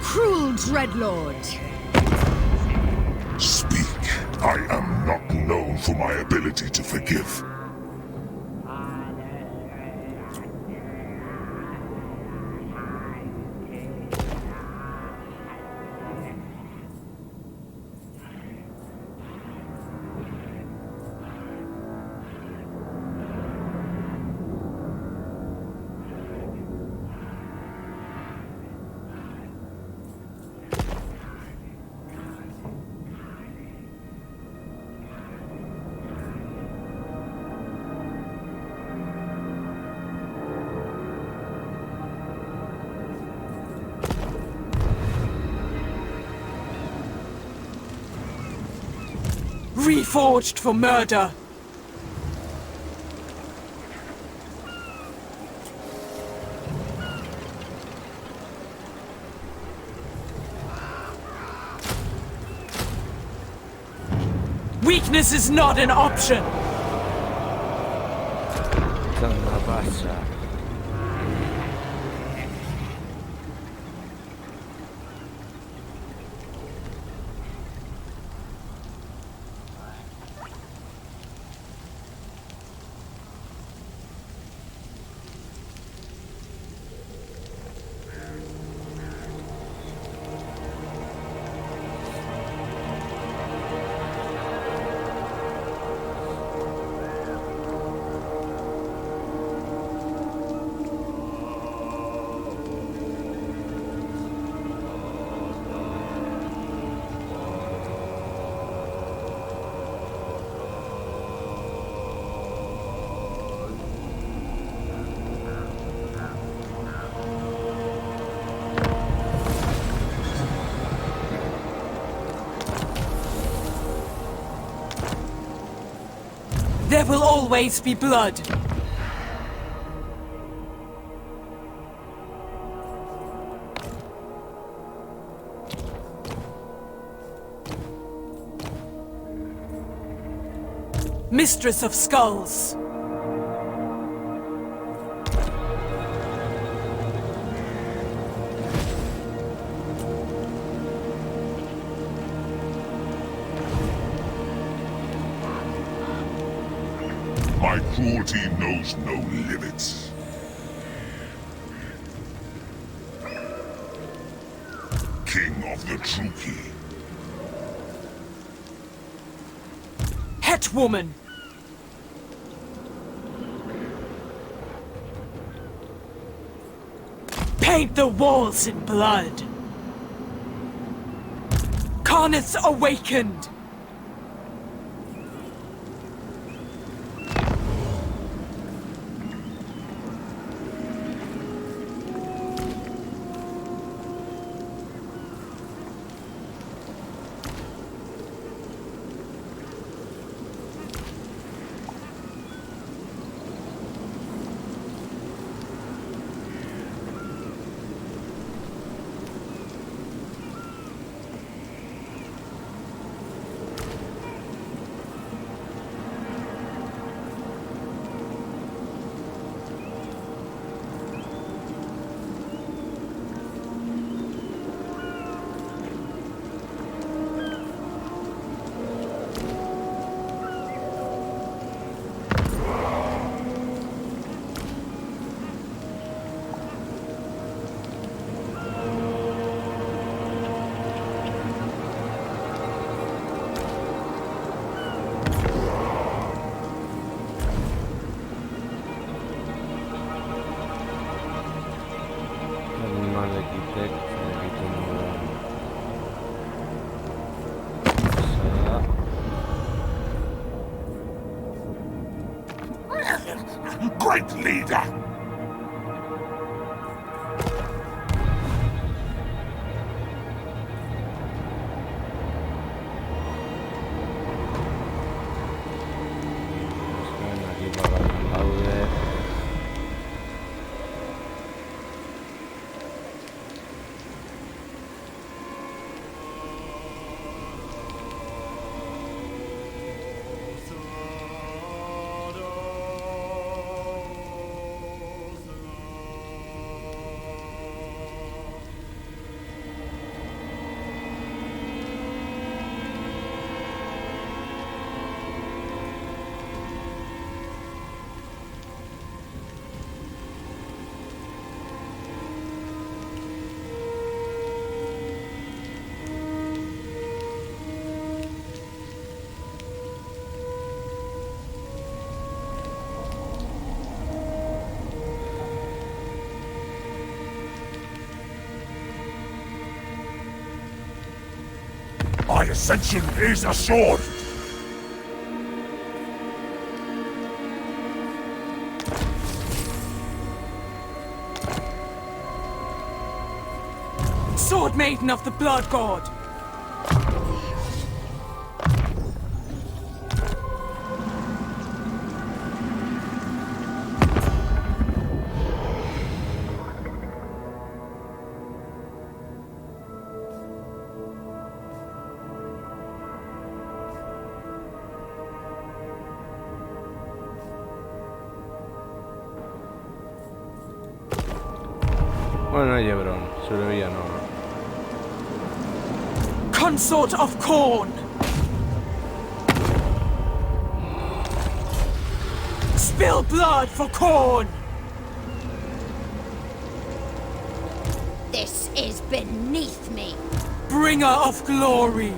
Cruel Dreadlord! Speak. I am not known for my ability to forgive. reforged for murder. Weakness is not an option. Co na pasa? There will always be blood. Mistress of Skulls. My cruelty knows no limits. King of the Truki. Hetwoman. Paint the walls in blood. Karnith's awakened. No le quité, se le quité una... Great leader! Aquí para el laude. My ascension is assured! Sword Maiden of the Blood God. Bueno, Yebron, Surevilla no. Consort of Khorne! Spill blood for Khorne! This is beneath me. Bringer of glory!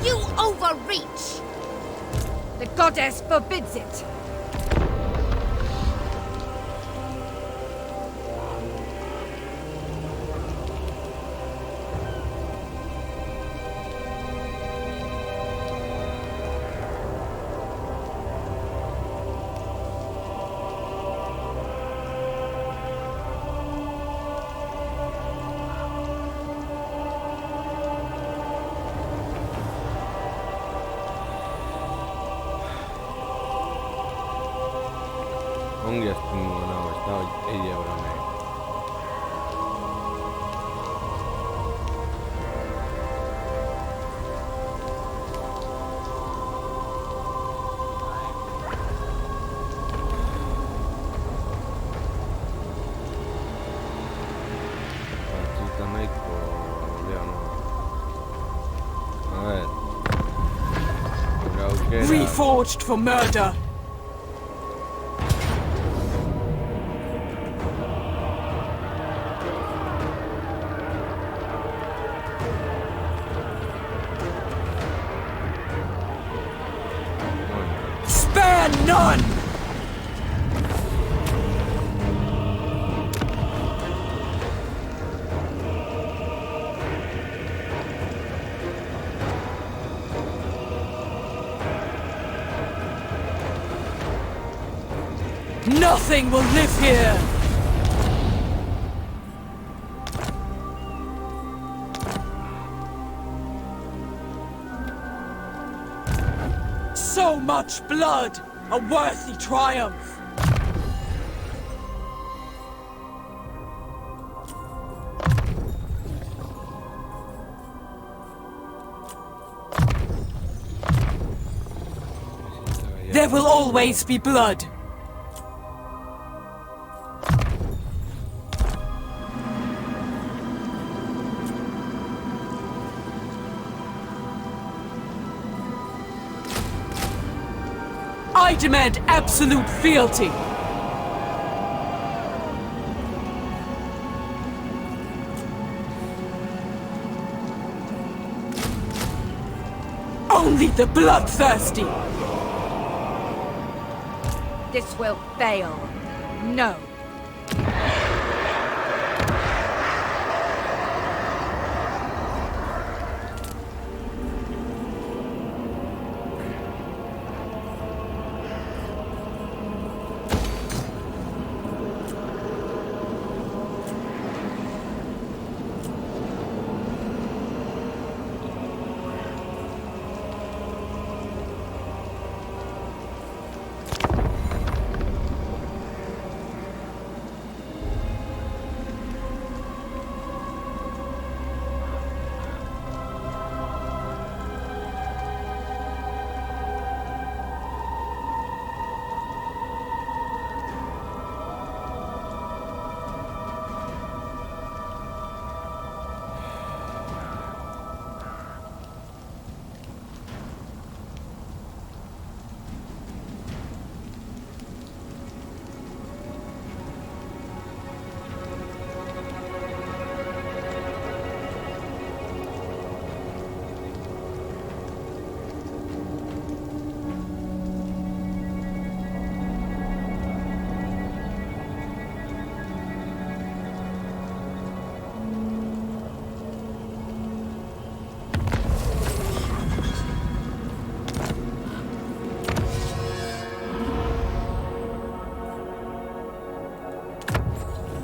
You overreach! The goddess forbids it. Ongi astunut nauesta ei Yebron. Partita Nightfall, Leon. A ver. Gauquera. Reforged for murder! Spare none! Nothing will live here! So much blood! A worthy triumph! There will always be blood! I demand absolute fealty! Only the bloodthirsty! This will fail. No.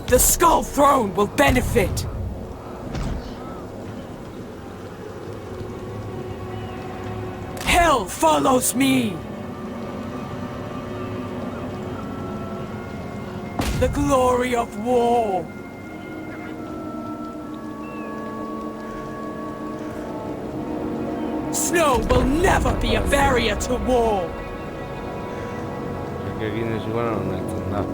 The Skull Throne will benefit! skull follows me! The glory of war! Snow will never be a barrier to war! Que aquí no es igual a donde está.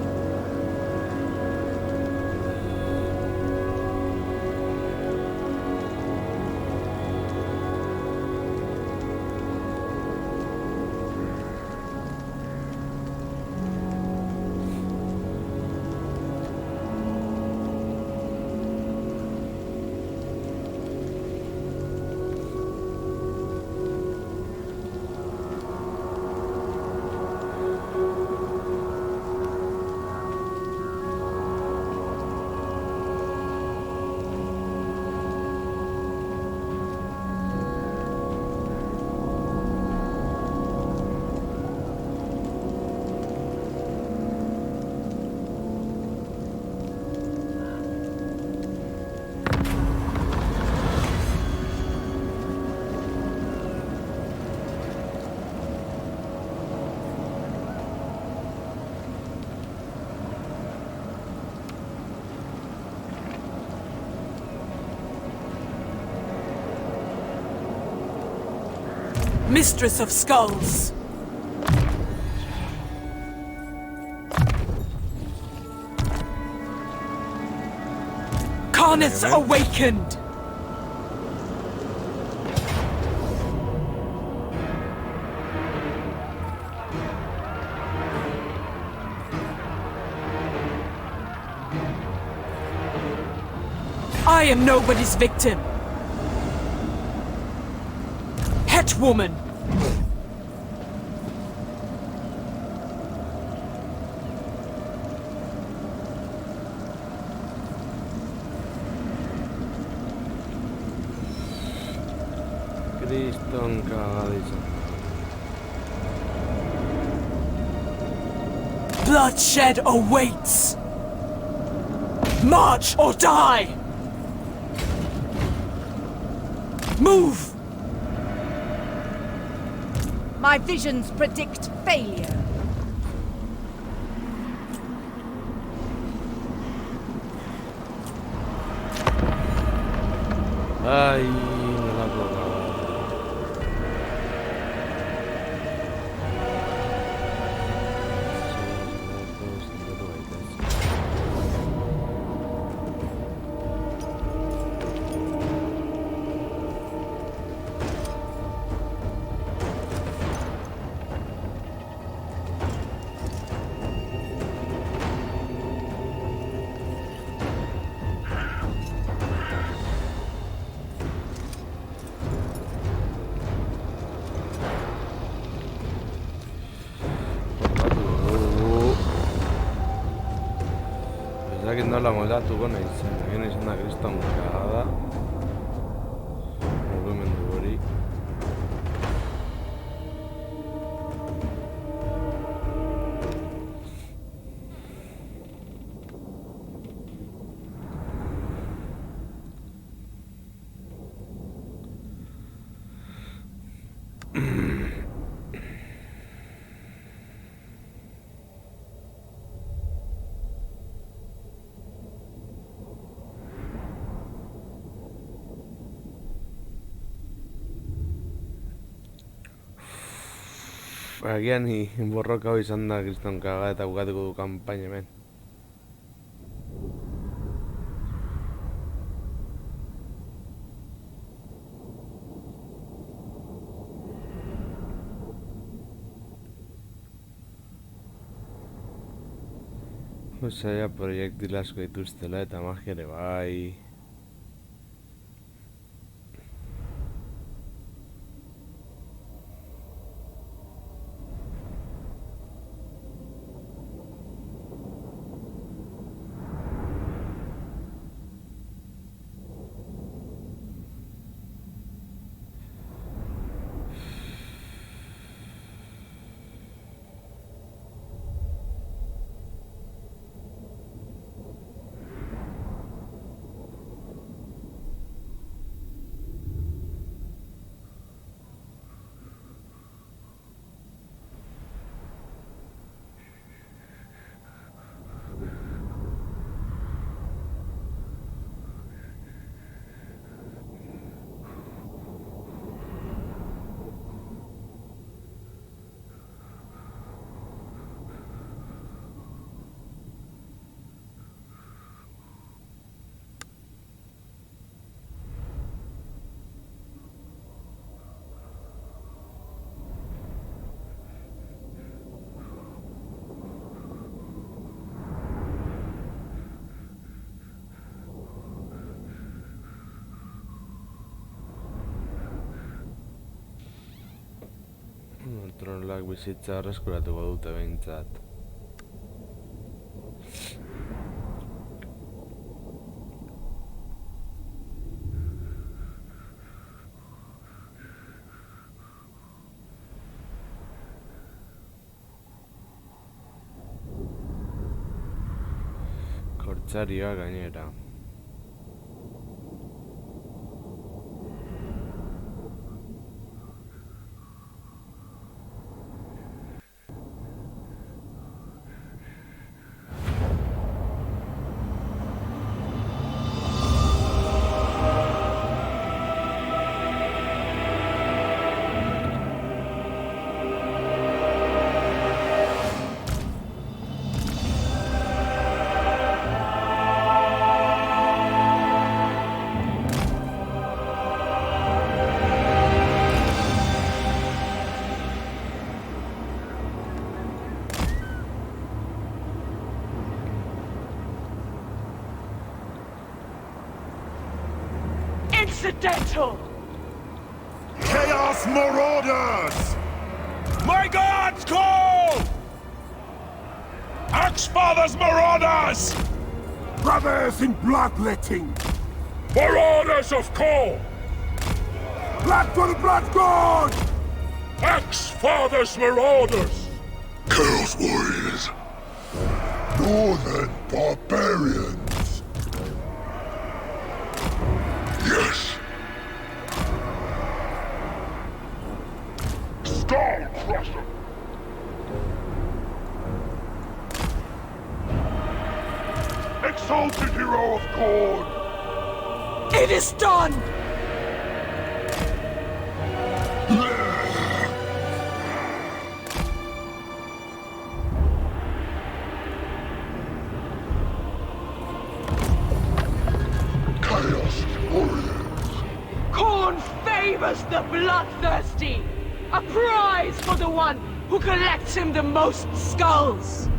Mistress of Skulls! Karnith's awakened! I am nobody's victim! Woman! Kriston cagadísimo. Bloodshed awaits! March or die! Move! My visions predict failure. Ay, me la ha colgado. Ezakin nola moldatuko nahizen, egin izan da kriston cagada. Mugimendu hori. Agian borroka hau izan da kriston kaga eta bukatuko du kanpaina hemen. Osaia proiektil asko dituztela eta magia ere bai. Nolak bizitza erreskuratuko dute behintzat. Kortsaria gainera. Incidental! Chaos Marauders! My gods call! Axfather's Marauders! Brothers in bloodletting! Marauders of Kol! Blood for the Blood God! Axfather's Marauders! Chaos Warriors. Northern Barbarians. Yes. Skull Crusher! Exalted Hero of Khorne! It is done! Chaos Warriors. Khorne favors the bloodthirsty! A prize for the one who collects him the most skulls!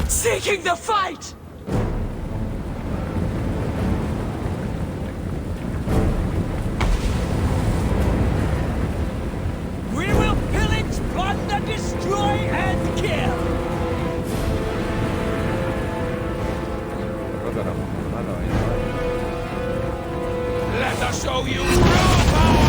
Seeking the fight! We will pillage, plunder, destroy, and kill! Let us show you true power!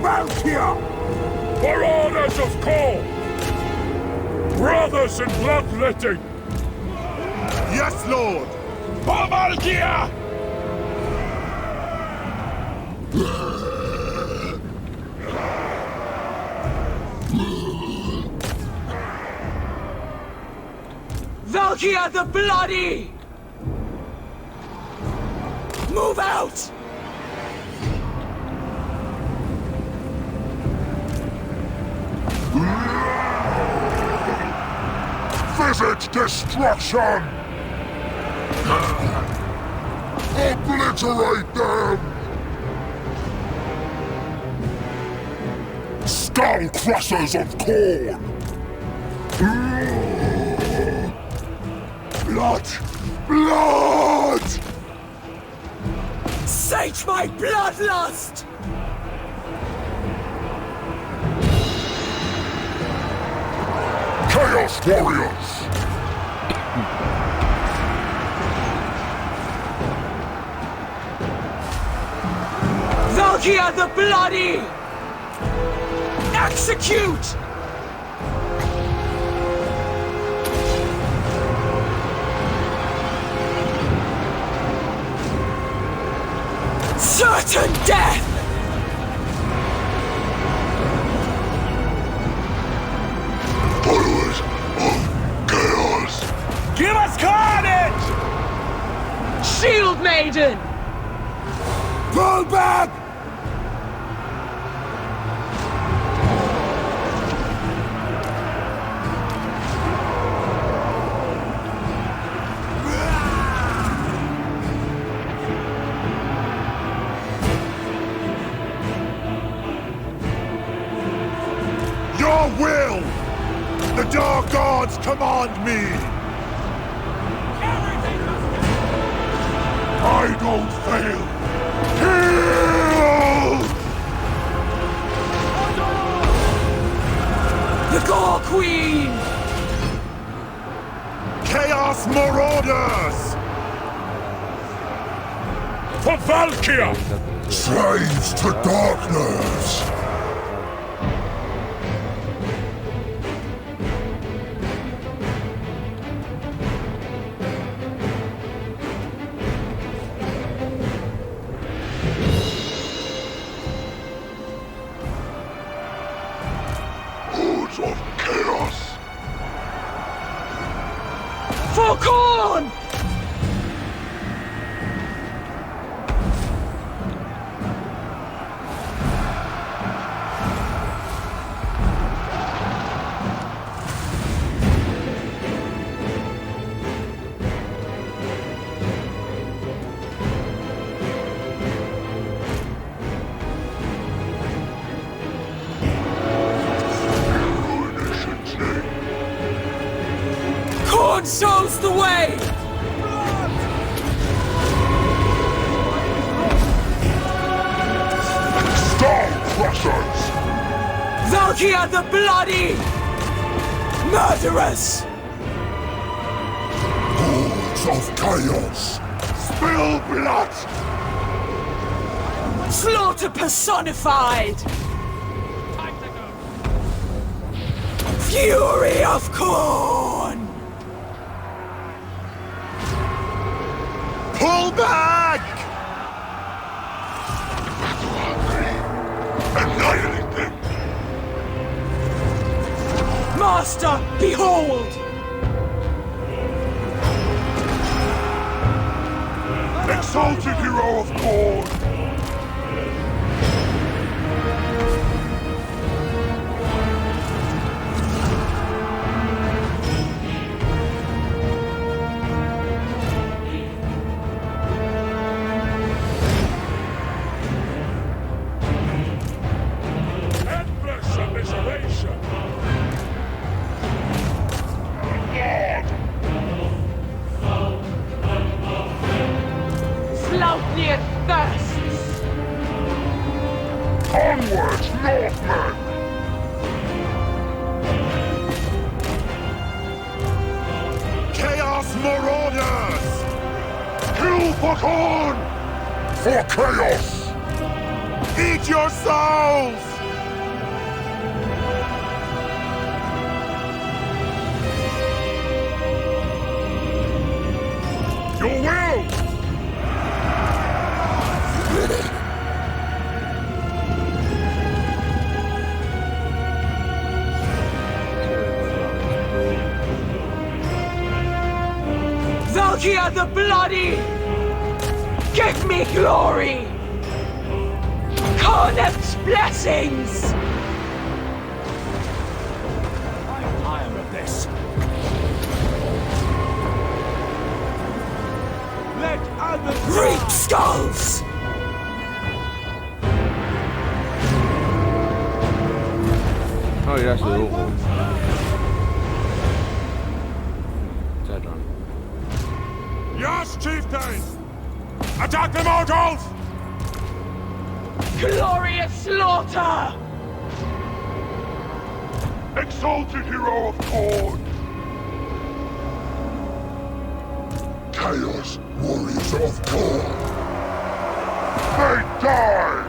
Valkyria! Marauders of Kol! Brothers in bloodletting! Yes, Lord! Valkyria! Valkia the Bloody! Move out! Visit destruction! Obliterate them! Skull Crushers of Khorne! Blood! Blood! Sate my bloodlust! Chaos Warriors! Valkia the Bloody! Execute! Certain death! Followers of Chaos! Give us carnage! Shield Maiden! Pull back! Your will! The dark gods command me! I don't fail! Kill! The Gore Queen! Chaos Marauders! For Valkyria! Slaves to darkness! Hordes of chaos! For Khorne! Khorne shows the way! Stone Crushers! Valkia the Bloody! Murderers! Hordes of chaos! Spill blood! Slaughter personified! Fury of Khorne! Pull back! Annihilate them! Master, behold! Exalted hero of Khorne! Endless immiseration! Sloughnir thirsts! Onwards, Northmen! Chaos Marauders! Kill for Khorne! For chaos! Eat your souls! Your will! Valkia the Bloody! Give me glory! Khorne's blessings! I'm tired of this. Let others Reap skulls! No, irá su Hugo. Chatron. Yes, Chieftain! Attack the mortals! Glorious slaughter! Exalted hero of Khorne! Chaos warriors of Khorne! They die!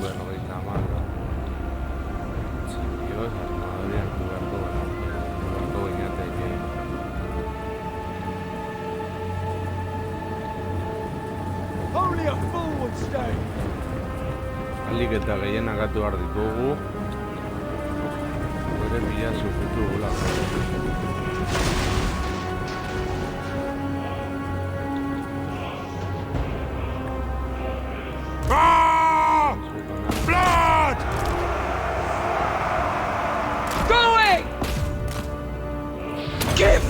Bueno, veis la manga. Si Dios, armadura y cubierto, viñate only a fool would stay. Alik eta gehienak gatu behar ditugu. Bere bila sufritu gula. Ah! Blood! Going! Give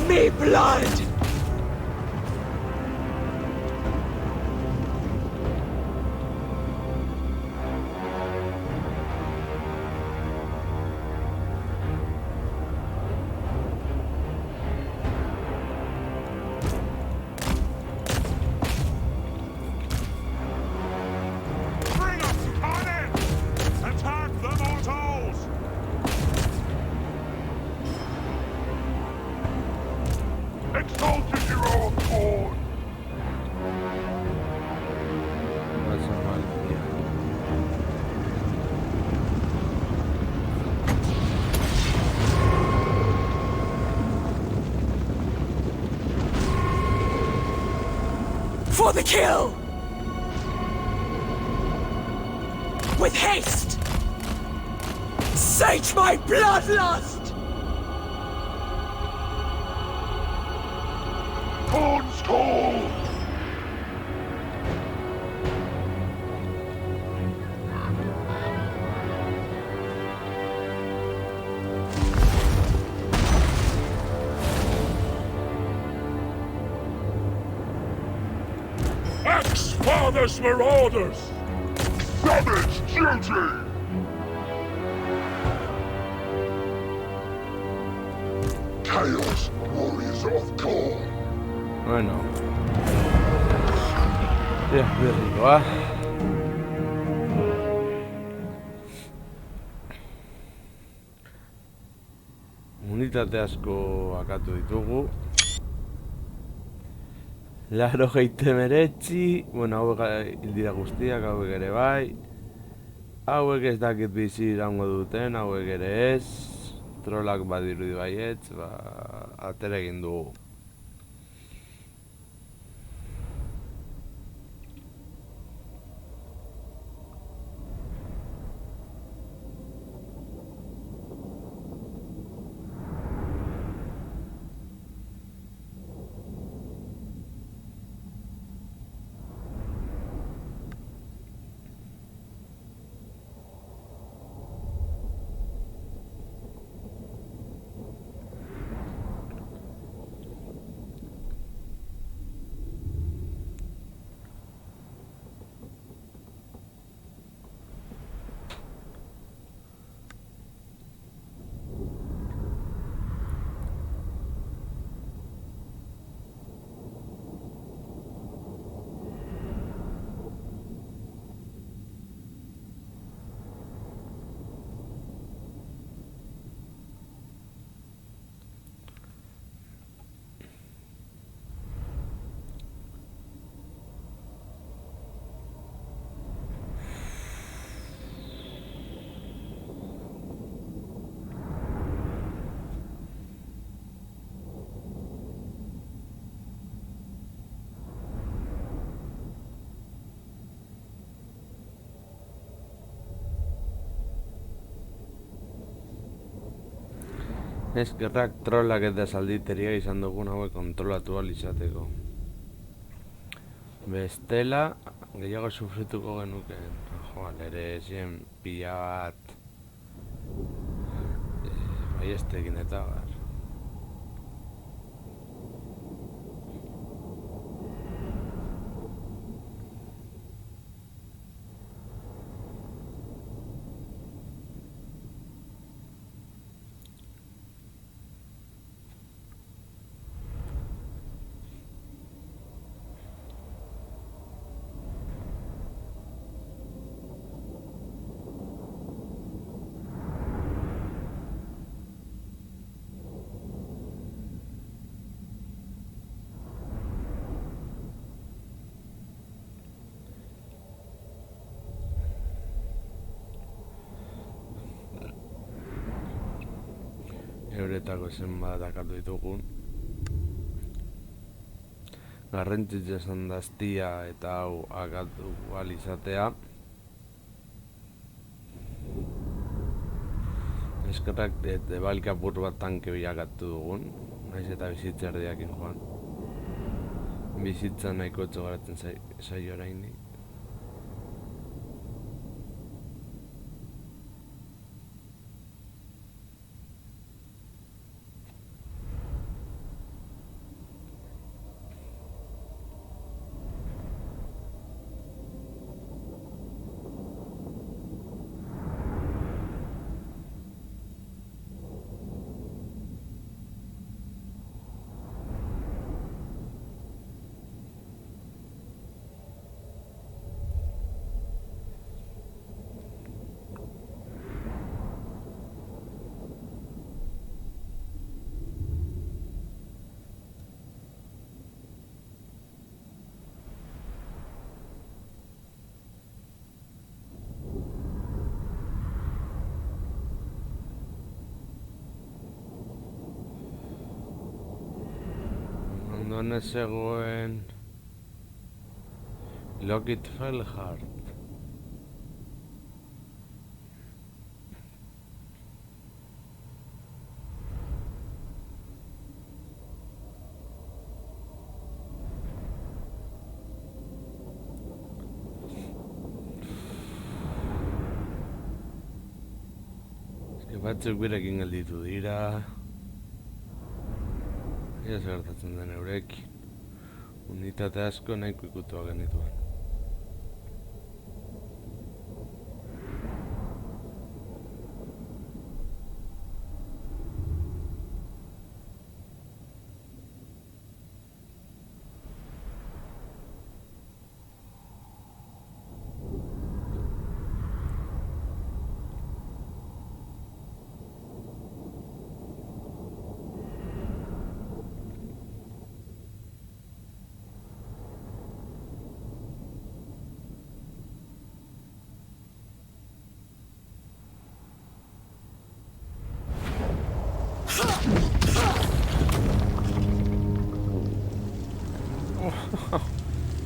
For the kill! With haste! Sate my bloodlust! Khan's call! Axe-Father's marauders! Savage duty! Chaos warriors of Khorne! Bueno. Ya, berrikoa. Unitate asko akatu ditugu. 89, bueno, hauek dira guztiak, hauek ere bai. Hauek ez dakit bizi iraungo duten, hauek ere ez. Trollak badirudi baietz, atera egin dugu. Eskerrak trollak eta salditeria izan dugun hauek kontrolatu ahal izateko. Bestela, gehiago sufrituko genuken. Joan, ere zien pila bat baiestekin eta bar. Euretako zenbat akatu ditugun. Garrantzitsua esan daztia eta hau akatu ahal izatea. Eskerrak debalka apur bat tanke bilakatu dugun. Naiz eta bizitza erdiakin joan. Bizitza nahiko etxo garatzen zaio oraindik. Non ez zegoen Lockit Felhard. Batzuk birekin gelditu dira. Ia gertatzen den eurekin. Unitate asko nahiko ikutua genituen.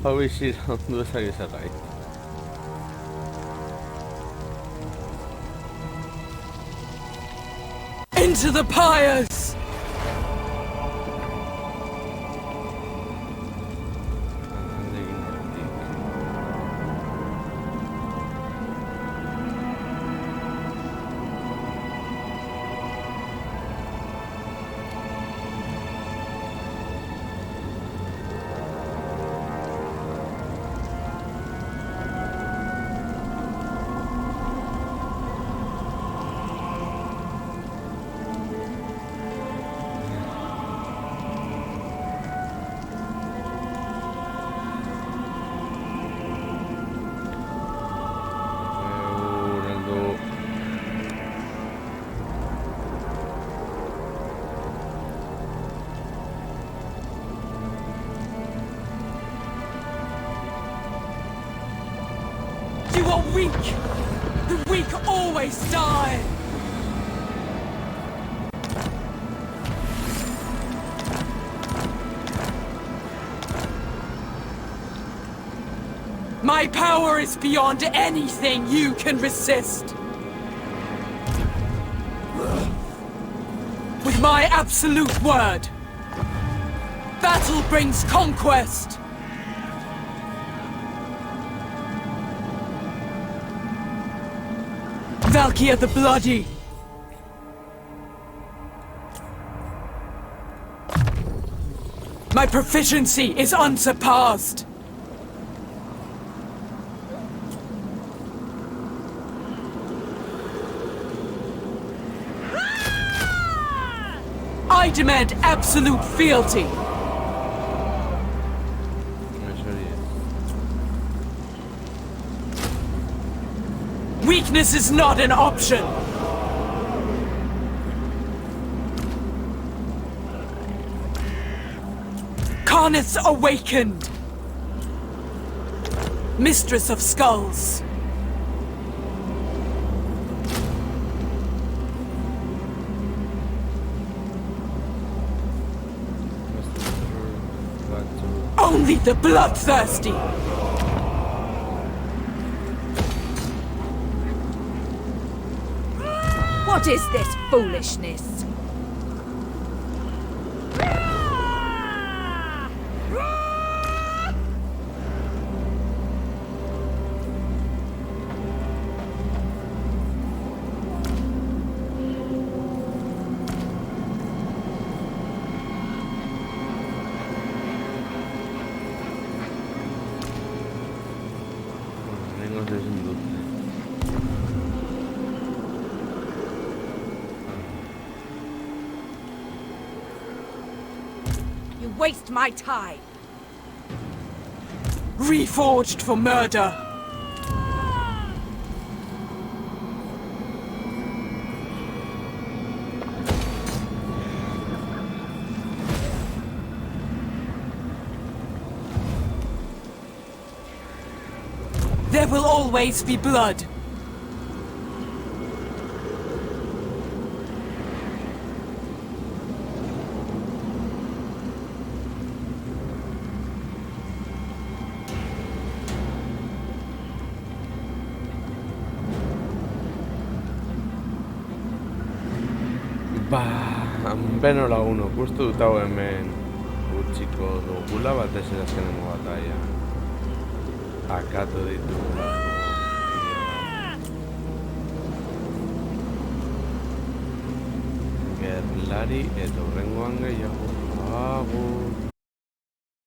Hau isi ondu ezak izagai. Into the pyres! You are weak! The weak always die! My power is beyond anything you can resist! With my absolute word, battle brings conquest! Valkyr the Bloody! My proficiency is unsurpassed! I demand absolute fealty! Weakness is not an option! Karnith's awakened! Mistress of Skulls! Only the bloodthirsty! What is this foolishness? You waste my time. Reforged for murder! There will always be blood. Beno lagunok, uste dut hau hemen utziko dugula, batez ere azkenengo bataia. Akatu ditugula. Gerlari eta hurrengoan gehiago. Agur.